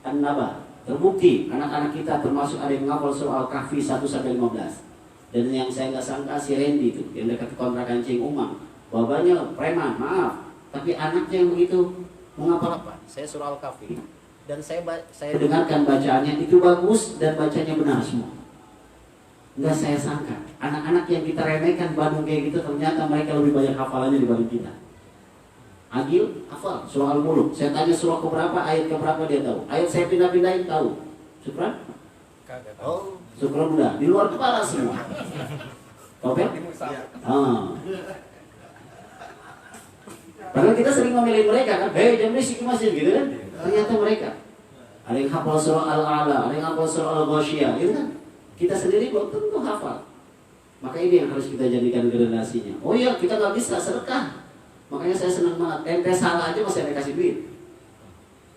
An-Naba. Terbukti anak-anak kita termasuk ada yang menghafal surah Al-Kahfi 1-15. Dan yang saya nggak sangka si Randy itu yang dekat kontrakan Cing Umang, bapaknya preman, maaf, tapi anaknya yang begitu menghafal apa? Saya surah Al-Kahfi. Dan saya dengarkan bacaannya itu bagus dan bacanya benar semua. Enggak saya sangka anak-anak yang kita remehkan Bandung kayak gitu ternyata mereka lebih banyak hafalannya dibanding kita. Agil hafal surah Al-Mulk. Saya tanya surah keberapa, ayat keberapa dia tahu. Ayat saya pindah-pindahin tahu. Sukran? Kagak tahu. Oh, sukran udah di luar kepala semua. Tahu kan? Padahal kita sering memilih mereka kan, hei jam ini sih masjid gitu kan. Ternyata mereka ada yang hafal surah Al-A'la, ada yang hafal surah Al-Ghasyiyah, gitu kan? Kita sendiri belum tentu hafal. Maka ini yang harus kita jadikan generasinya. Oh iya, kita nggak bisa sedekah. Makanya saya senang banget. Ente salah aja masih ada kasih duit.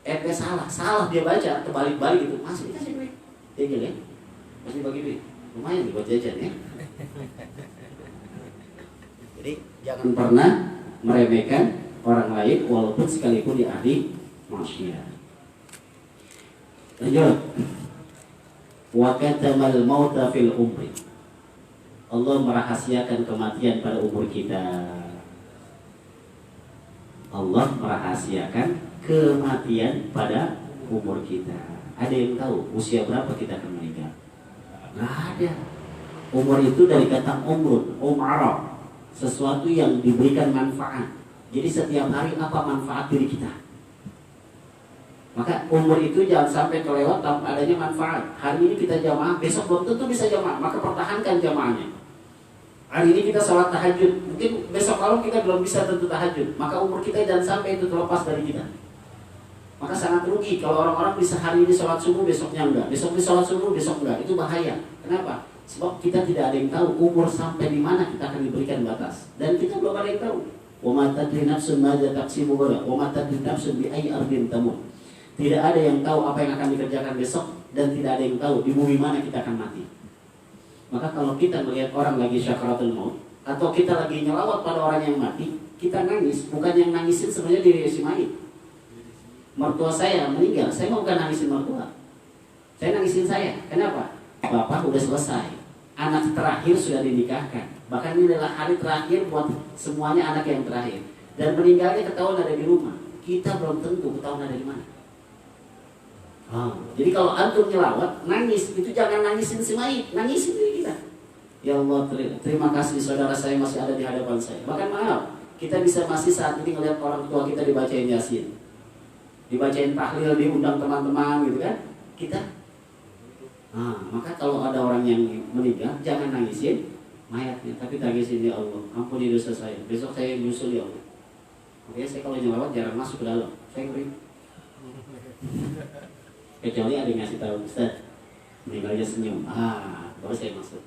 Ente salah dia baca terbalik-balik gitu, masih dikasih duit. Tinggal ya, masih bagi duit. Lumayan nih buat jajan ya. Jadi jangan pernah meremehkan orang lain walaupun sekalipun dia ahli maksiat. Lanjut. Wa katamal mauta fil umri. Allah merahasiakan kematian pada umur kita. Allah merahasiakan kematian pada umur kita. Ada yang tahu usia berapa kita akan meninggal? Nggak ada. Umur itu dari kata umrun, umara, sesuatu yang diberikan manfaat. Jadi setiap hari apa manfaat diri kita? Maka umur itu jangan sampai kelewat tanpa adanya manfaat. Hari ini kita jamaah, besok belum tentu bisa jamaah, maka pertahankan jamaahnya. Hari ini kita sholat tahajud, mungkin besok malam kita belum bisa tentu tahajud, maka umur kita jangan sampai itu terlepas dari kita. Maka sangat rugi kalau orang-orang bisa hari ini sholat subuh, besoknya enggak, besok bisa sholat subuh, besok enggak. Itu bahaya. Kenapa? Sebab kita tidak ada yang tahu umur sampai di mana kita akan diberikan batas, dan kita belum ada yang tahu. Wa ma tadri nafsun madza taksibu ghadan, wa ma tadri nafsun bi ayyi ardin tamut. Tidak ada yang tahu apa yang akan dikerjakan besok, dan tidak ada yang tahu di bumi mana kita akan mati. Maka kalau kita melihat orang lagi syakaratul maut, atau kita lagi nyelawat pada orang yang mati, kita nangis. Bukan yang nangisin sebenarnya diri si mayit. Mertua saya meninggal, saya mau bukan nangisin mertua, saya nangisin saya. Kenapa? Bapak udah selesai, anak terakhir sudah dinikahkan, bahkan ini adalah hari terakhir buat semuanya, anak yang terakhir, dan meninggalnya ketahuan ada di rumah. Kita belum tentu ketahuan ada di mana. Jadi kalau antum nyelawat, nangis, itu jangan nangisin si mayit, nangisin diri kita. Ya Allah, terima kasih saudara saya masih ada di hadapan saya. Bahkan maaf, kita bisa masih saat ini ngelihat orang tua kita dibacain Yasin, dibacain tahlil, diundang teman-teman gitu kan. Kita maka kalau ada orang yang meninggal, jangan nangisin mayatnya, tapi tangisin, ya Allah, ampuni dosa saya, besok saya nyusul ya Allah. Makanya saya kalau nyelawat jarang masuk ke dalam, saya ngeri. Kecuali ada yang ngasih tahu, Ustaz, meninggalnya senyum, baru saya masuk.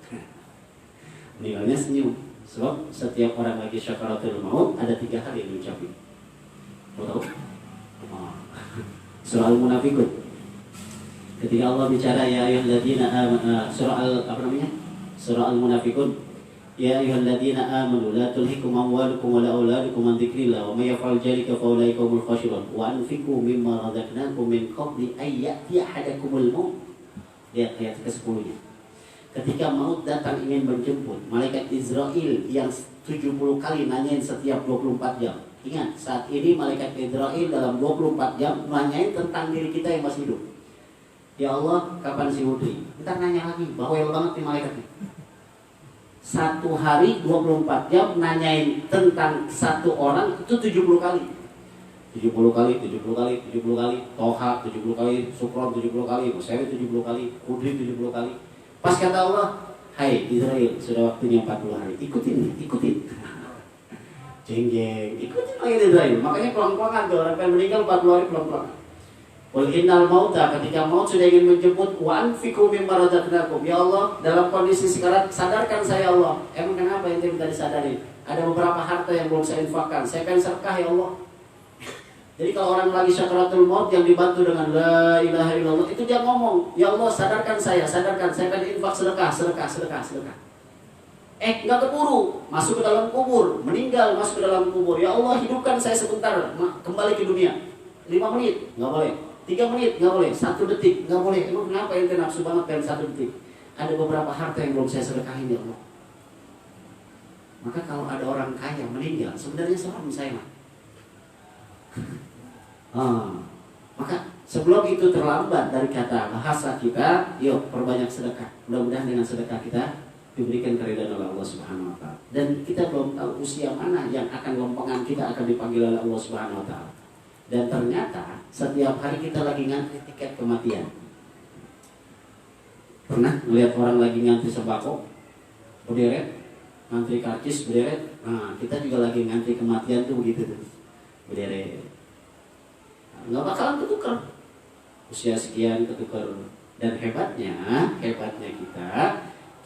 Meninggalnya senyum, sebab setiap orang lagi syakaratul maut ada 3 hal yang diucapin. Mau tahu? Surah Al-Munafiqun. Ketika Allah bicara ya ayyuhalladzina amanu, Surah Al-Munafiqun. Ya ayyuhalladzina amanu la tulhikum amwalukum wala auladukum an dzikrillah wa may yaf'al dzalika fa ulaika humul khasirun wa anfiqu mimma razaqnakum min qabli ay ya'tiya ahadakumul maut. Lihat ayat ke-10-nya. Ketika maut datang ingin menjemput, malaikat Israel yang 70 kali nanyain setiap 24 jam. Ingat, saat ini malaikat Israel dalam 24 jam nanyain tentang diri kita yang masih hidup. Ya Allah, kapan si Hudri? Ntar nanya lagi, bawel banget nih malaikatnya. 1 hari 24 jam nanyain tentang satu orang itu 70 kali. 70 kali, 70 kali, 70 kali, Toha 70 kali, Sukron 70 kali, Musawi 70 kali, Hudri 70 kali. Pas kata Allah, hai Israel, sudah waktunya 40 hari. Ikutin. Jeng-jeng, ikutin lagi Israel. Makanya pelan-pelan tuh orang yang meninggal 40 hari pelan-pelan. Qul innal mauta, ketika maut sudah ingin menjemput, wa anfiqu mimma razaqnakum. Ya Allah, dalam kondisi sekarang sadarkan saya Allah. Emang kenapa yang minta disadarin? Ada beberapa harta yang belum saya infakkan. Saya pengen sedekah ya Allah. Jadi kalau orang lagi syakaratul maut yang dibantu dengan la ilaha illallah, itu dia ngomong, ya Allah sadarkan saya pengen infak, sedekah. Nggak keburu, masuk ke dalam kubur, meninggal masuk ke dalam kubur. Ya Allah hidupkan saya sebentar, kembali ke dunia. 5 menit, nggak boleh. 3 menit nggak boleh, 1 detik nggak boleh. Emang kenapa ente nafsu banget dalam 1 detik? Ada beberapa harta yang belum saya sedekahin ya Allah. Maka kalau ada orang kaya meninggal, sebenarnya serem saya mah. Maka sebelum itu terlambat dari kata bahasa kita, yuk perbanyak sedekah. Mudah-mudahan dengan sedekah kita diberikan keridhaan oleh Allah Subhanahu Wa Taala. Dan kita belum tahu usia mana yang akan lempengan kita akan dipanggil oleh Allah Subhanahu Wa Taala. Dan ternyata setiap hari kita lagi ngantri tiket kematian. Pernah melihat orang lagi ngantri sembako, berderet, ngantri karcis, berderet. Kita juga lagi ngantri kematian tuh begitu tuh, berderet. Nggak bakalan ketukar. Usia sekian ketukar. Dan hebatnya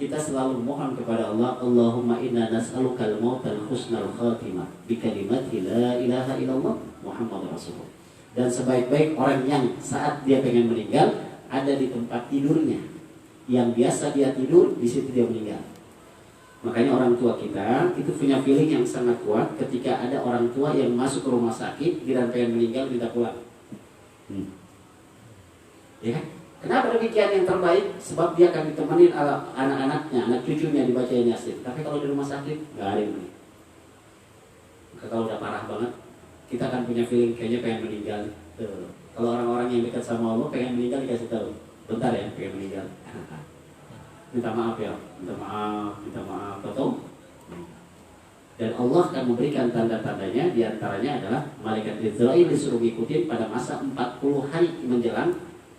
kita selalu mohon kepada Allah, Allahumma inna nas'alukal mautal husnal khatimah bi kalimati la ilaha illallah Muhammad Rasulullah. Dan sebaik-baik orang yang saat dia pengen meninggal ada di tempat tidurnya yang biasa dia tidur, di situ dia meninggal. Makanya orang tua kita itu punya feeling yang sangat kuat ketika ada orang tua yang masuk ke rumah sakit dan pengen meninggal minta pulang. Ya kan? Kenapa demikian yang terbaik? Sebab dia akan ditemenin anak-anaknya, anak cucunya dibacain Yasin. Tapi kalau di rumah sakit, nggak ada yang menemani. Maka kalau udah parah banget, kita akan punya feeling kayaknya pengen meninggal. Tuh. Kalau orang-orang yang dekat sama Allah pengen meninggal dikasih tahu, bentar ya pengen meninggal. Minta maaf ya, minta maaf, betul. Dan Allah akan memberikan tanda-tandanya, diantaranya adalah malaikat Israel disuruh ngikutin pada masa 40 hari menjelang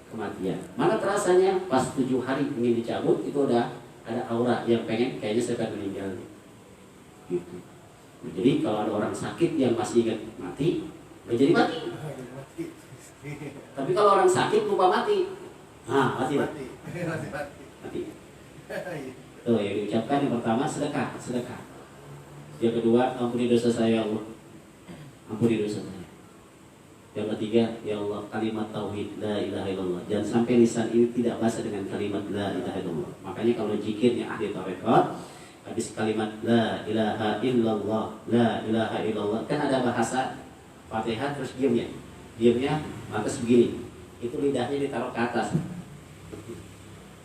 kematian. Mana terasanya pas 7 hari ingin dicabut itu udah ada aura yang pengen kayaknya saya akan meninggal. Gitu. Jadi kalau ada orang sakit yang masih ingat mati, nggak jadi mati. Tapi kalau orang sakit lupa mati, mati. Tuh yang diucapkan yang pertama sedekah. Yang kedua, ampuni dosa saya ya Allah, ampuni dosa saya. Yang ketiga, ya Allah, kalimat tauhid la ilaha illallah. Jangan sampai lisan ini tidak basah dengan kalimat la ilaha illallah. Makanya kalau zikirnya ahli tarekat, habis kalimat la ilaha illallah, la ilaha illallah, kan ada bahasa Fatihah terus diamnya lantas begini. Itu lidahnya ditaruh ke atas,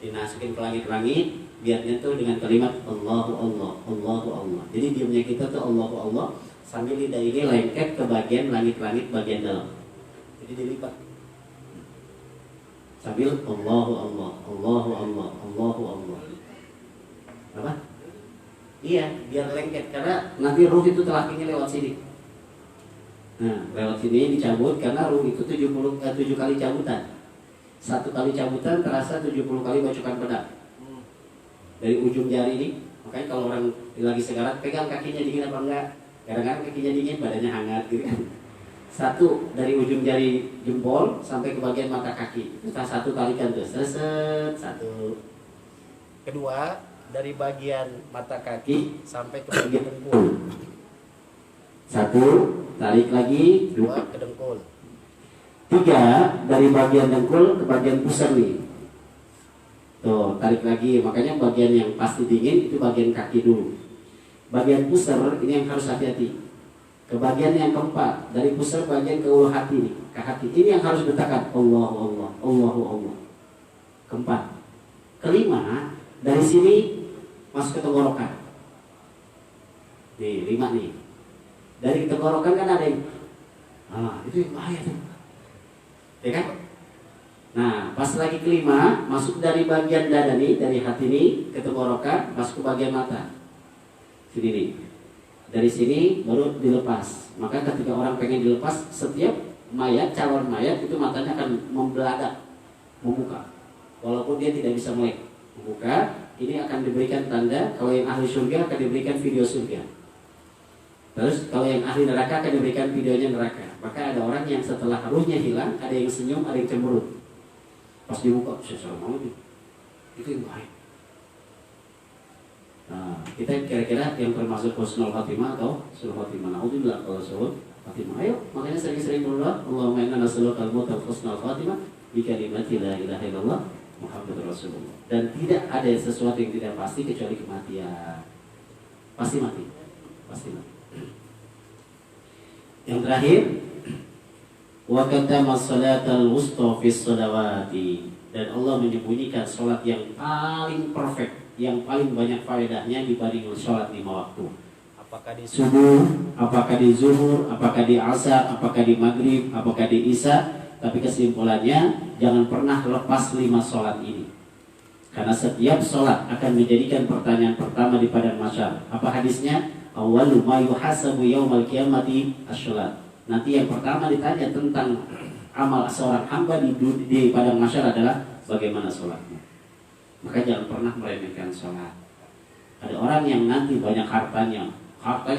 dimasukin ke langit-langit, biar nyentuh dengan kalimat Allahu Allah, Allahu Allah. Jadi diamnya kita tuh Allahu Allah sambil lidah ini lengket ke bagian langit-langit bagian dalam. Jadi dilipat sambil Allahu Allah, Allahu Allah, Allahu Allah. Apa? Iya, biar lengket karena nanti ruh itu telakinya lewat sini. Nah, lewat sini dicabut karena ruh itu 7 kali cabutan. 1 kali cabutan terasa 70 kali bacokan pedang. Dari ujung jari ini, makanya kalau orang lagi sekarat pegang kakinya dingin apa enggak? Kadang-kadang kakinya dingin, badannya hangat gitu kan. 1 dari ujung jari jempol sampai ke bagian mata kaki. Kita 1 kalikan tuh, seset 1. Kedua, dari bagian mata kaki sampai ke bagian dengkul. 1, tarik lagi, 2 ke dengkul. 3, dari bagian dengkul ke bagian pusar nih. Tuh, tarik lagi, makanya bagian yang pasti dingin itu bagian kaki dulu. Bagian pusar ini yang harus hati-hati. Ke bagian yang keempat, dari pusar bagian ke ulu hati nih, ke hati. Ini yang harus ditekan. Allahu Allah, Allahu Allah. Keempat. Kelima, dari sini masuk ke tenggorokan. Nih, 5 nih. Dari tenggorokan kan ada yang itu yang bahaya tuh. Ya kan? Nah, pas lagi kelima, masuk dari bagian dada nih, dari hati nih ke tenggorokan, masuk ke bagian mata. Sini nih. Dari sini baru dilepas. Maka ketika orang pengen dilepas, setiap mayat, calon mayat itu matanya akan membeladak, membuka. Walaupun dia tidak bisa melek. Membuka, ini akan diberikan tanda, kalau yang ahli surga akan diberikan video surga. Terus kalau yang ahli neraka akan diberikan videonya neraka. Maka ada orang yang setelah ruhnya hilang, ada yang senyum, ada yang cemberut. Pas dibuka, serem banget itu yang baik. Nah, kita kira-kira yang termasuk husnul khatimah atau sul khatimah. Alhamdulillah kalau sul khatimah. Ayo, makanya sering-sering berdoa, Allahumma inna nas'aluka al-maut wal husnul khatimah bi kalimati la ilaha illallah Muhammadur Rasulullah. Dan tidak ada sesuatu yang tidak pasti kecuali kematian. Pasti mati. Pasti mati. Yang terakhir, wa katama salatal wusta fis shalawati, dan Allah menyembunyikan salat yang paling perfect, yang paling banyak faedahnya dibanding salat 5 waktu. Apakah di subuh, apakah di zuhur, apakah di asar, apakah di maghrib, apakah di isya, tapi kesimpulannya jangan pernah lepas 5 salat ini. Karena setiap salat akan menjadikan pertanyaan pertama di padang mahsyar. Apa hadisnya? Awwalu ma yuhasabu yaumal qiyamati as-shalat. Nanti yang pertama ditanya tentang amal seorang hamba di padang mahsyar adalah bagaimana sholatnya. Maka jangan pernah meremehkan sholat. Ada orang yang nanti banyak hartanya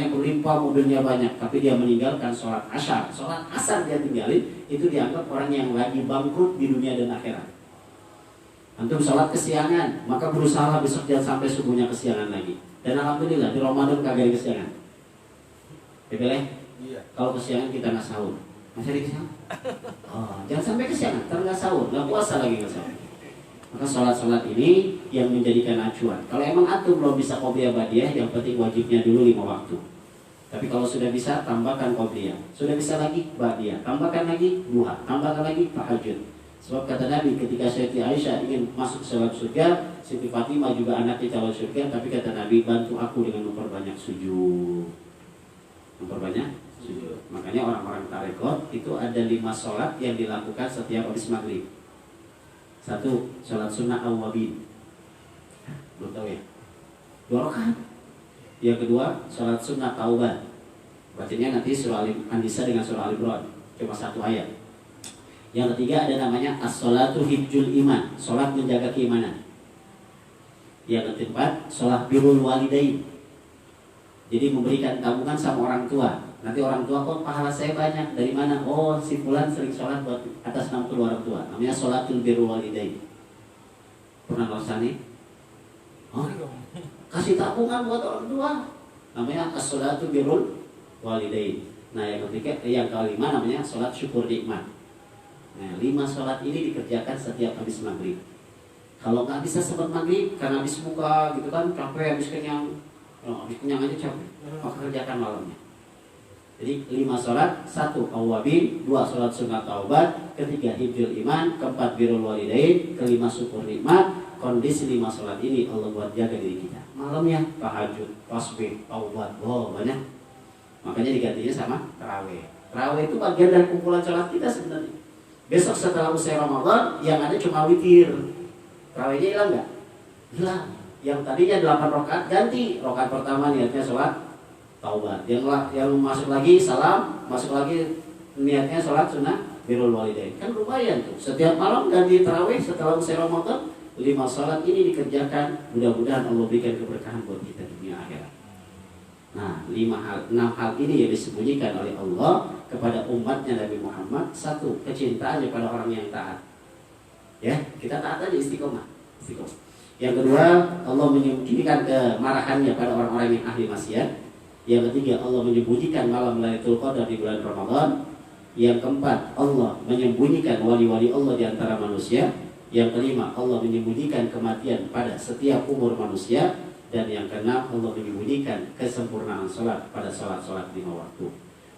berlimpah, mobilnya banyak, tapi dia meninggalkan sholat asar. Sholat asar dia tinggalin, itu dianggap orang yang lagi bangkrut di dunia dan akhirat. Antum sholat kesiangan, maka berusaha besok jangan sampai subuhnya kesiangan lagi. Dan alhamdulillah di Ramadan kagak ada kesiangan. Boleh? Iya. Kalau kesiangan kita nggak sahur, masih ada kesiangan? Oh, jangan sampai kesiangan, ntar nggak sahur, nggak puasa lagi nggak sahur. Maka sholat-sholat ini yang menjadikan acuan. Kalau emang antum belum bisa qobliyah badiah, yang penting wajibnya dulu 5 waktu. Tapi kalau sudah bisa, tambahkan qobliyah. Sudah bisa lagi badiah, tambahkan lagi duha, tambahkan lagi tahajud. Sebab kata Nabi ketika Siti Aisyah ingin masuk ke dalam surga, Siti Fatimah juga anaknya calon surga, tapi kata Nabi, bantu aku dengan memperbanyak sujud. Memperbanyak sujud. Makanya orang-orang tarekat itu ada 5 sholat yang dilakukan setiap habis maghrib. 1, sholat sunnah awwabin. Belum tahu ya? 2 rakaat. Yang kedua, sholat sunnah taubat. Bacanya nanti surah An-Nisa dengan surah Al-Imran, cuma 1 ayat. Yang ketiga ada namanya as-sholatu hibjul iman, sholat menjaga keimanan. Yang keempat, sholat birrul walidain. Jadi memberikan tabungan sama orang tua. Nanti orang tua, kok pahala saya banyak, dari mana? Oh, si fulan sering sholat buat atas nama kedua orang tua. Namanya sholatul birrul walidain. Pernah ngelaksani? Oh, kasih tabungan buat orang tua. Namanya as-sholatu birrul walidain. Nah, yang ketiga, yang kelima namanya sholat syukur nikmat. Nah, 5 sholat ini dikerjakan setiap habis maghrib. Kalau nggak bisa sempat maghrib karena habis buka gitu kan, capek, habis kenyang, habis kenyang aja capek, maka kerjakan malamnya. Jadi 5 sholat, 1 awwabin, 2 sholat sunat taubat, ketiga hibjul iman, keempat birrul walidain, kelima syukur nikmat. Kondisi 5 sholat ini Allah buat jaga diri kita. Malamnya tahajud, tasbih, taubat, banyak. Makanya digantinya sama tarawih. Tarawih itu bagian dari kumpulan sholat kita sebenarnya. Besok setelah usai Ramadan yang ada cuma witir. Tarawihnya hilang nggak? Hilang. Yang tadinya 8 rakaat ganti. Rakaat pertama niatnya sholat taubat. Yang masuk lagi salam, masuk lagi niatnya sholat sunnah birrul walidain. Kan lumayan tuh. Setiap malam ganti tarawih setelah usai Ramadan. 5 sholat ini dikerjakan. Mudah-mudahan Allah berikan keberkahan buat kita di dunia akhirat. Nah, 6 hal ini yang disembunyikan oleh Allah kepada umatnya Nabi Muhammad. 1, kecintaannya pada orang yang taat. Ya, kita taat aja, istiqomah. Yang kedua, Allah menyembunyikan kemarahannya pada orang-orang yang ahli maksiat. Yang ketiga, Allah menyembunyikan malam Lailatul Qadar di bulan Ramadan. Yang keempat, Allah menyembunyikan wali-wali Allah di antara manusia. Yang kelima, Allah menyembunyikan kematian pada setiap umur manusia. Dan yang keenam, Allah menyembunyikan kesempurnaan sholat pada sholat-sholat 5 waktu.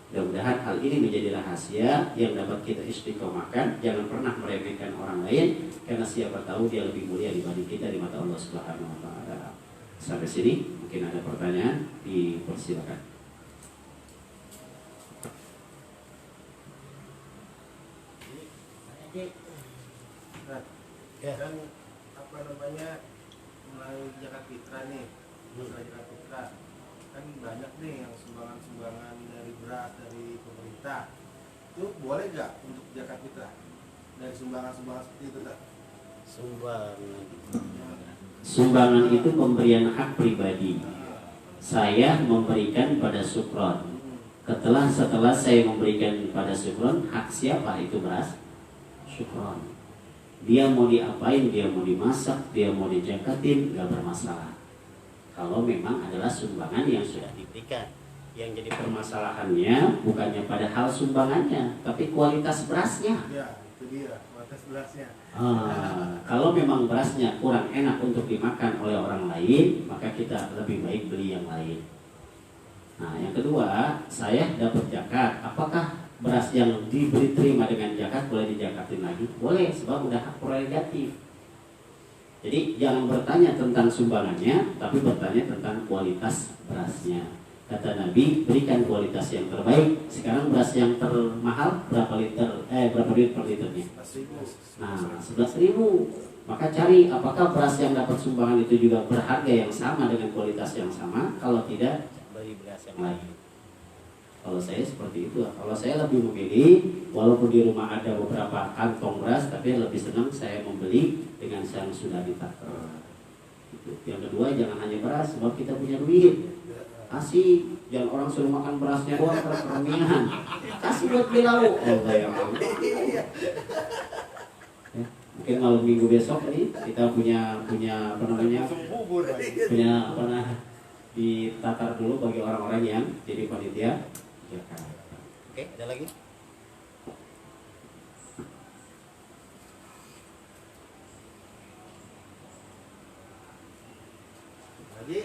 Mudah-mudahan hal ini menjadi rahasia yang dapat kita istiqomahkan. Jangan pernah meremehkan orang lain, karena siapa tahu dia lebih mulia dibanding kita di mata Allah Subhanahu wa Ta'ala. Sampai sini, mungkin ada pertanyaan, dipersilakan. Dan apa namanya, mulai zakat fitrah nih, masalah zakat fitrah kan banyak nih yang sumbangan-sumbangan dari beras dari pemerintah. Itu boleh nggak untuk zakat fitrah dari sumbangan-sumbangan seperti itu tak? Sumbangan itu pemberian hak pribadi. Saya memberikan pada sukron. Setelah saya memberikan pada sukron, hak siapa itu beras? Sukron. Dia mau diapain, dia mau dimasak, dia mau dijakatin, gak bermasalah. Kalau memang adalah sumbangan yang sudah diberikan. Yang jadi permasalahannya bukannya pada hal sumbangannya, tapi kualitas berasnya. Ya, itu dia, kualitas berasnya. Kalau memang berasnya kurang enak untuk dimakan oleh orang lain, maka kita lebih baik beli yang lain. Nah, yang kedua, saya dapat zakat. Apakah beras yang diterima dengan zakat boleh dijakatin lagi? Boleh, sebab udah hak prerogatif. Jadi jangan bertanya tentang sumbangannya, tapi bertanya tentang kualitas berasnya. Kata Nabi, berikan kualitas yang terbaik. Sekarang beras yang termahal berapa duit per liternya? Nah, 11.000. Maka cari apakah beras yang dapat sumbangan itu juga berharga yang sama dengan kualitas yang sama. Kalau tidak, beli beras yang lain. Kalau saya seperti itu. Kalau saya lebih memilih, walaupun di rumah ada beberapa kantong beras, tapi lebih senang saya membeli dengan yang sudah ditakar. Yang kedua, jangan hanya beras, sebab kita punya duit. Kasih, jangan orang suruh makan berasnya doang terus kasih buat beli lauk. Ya, mungkin malam minggu besok nih kita punya apa namanya, ditakar dulu bagi orang-orang yang jadi panitia. Oke, ada lagi? Lagi?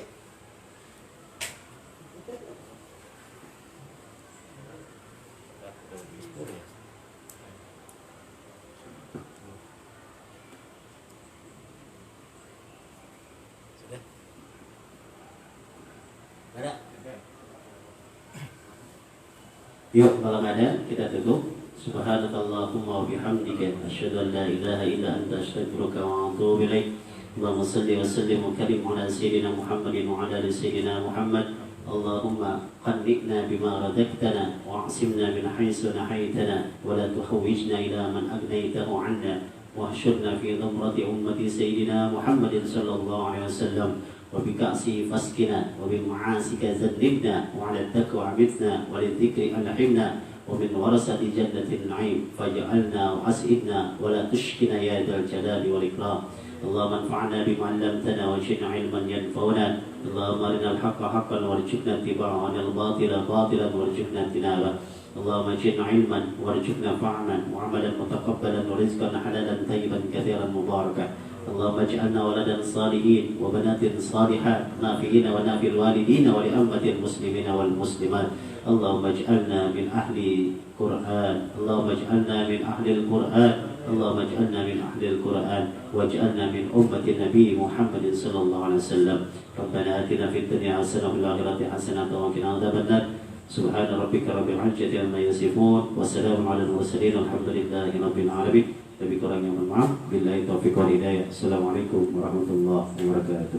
Yuk, kalau nggak ada kita tutup. Subhanakallahumma wa bihamdika asyhadu an la ilaha illa anta astaghfiruka wa atubu ilaik. Allahumma shalli wa sallim wa karim ala sayyidina Muhammadin wa ala ali sayyidina Muhammad. Allahumma qanni'na bima razaqtana wa a'simna min haitsu nahaitana wa la tuhawwijna ila man aghnaytahu 'anna wa ahshurna fi dhamrati ummati sayyidina Muhammadin sallallahu alaihi wasallam. وبكأسه فاسقنا وبمعاسك ذنبنا وعلى التقوى عمتنا وللذكر ألحمنا ومن ورثة جنة النعيم فاجعلنا وأسئدنا ولا تشكنا يا ذا الجلال والإكرام. اللهم انفعنا بما علمتنا وزدنا علما ينفعنا. اللهم أرنا الحق حقا وارزقنا اتباعه وأرنا الباطل باطلا وارزقنا اجتنابه. اللهم زدنا علما وارزقنا فهما وعملا متقبلا ورزقا حلالا طيبا كثيرا مباركا. اللهم اجعلنا ولدا صالحين وبنات صالحات نافعين ونافع الوالدين ولأمة المسلمين والمسلمات. اللهم اجعلنا من أهل القرآن. اللهم اجعلنا من أهل القرآن. اللهم اجعلنا من أهل القرآن واجعلنا من أمة النبي محمد صلى الله عليه وسلم. ربنا آتنا في الدنيا حسنة وفي الآخرة حسنة وقنا عذاب النار. سبحان ربك رب العزة عما يصفون وسلام على المرسلين والحمد لله رب العالمين. Lebih kurangnya mohon maaf. Billahi taufiq wal hidayah. Assalamualaikum warahmatullahi wabarakatuh.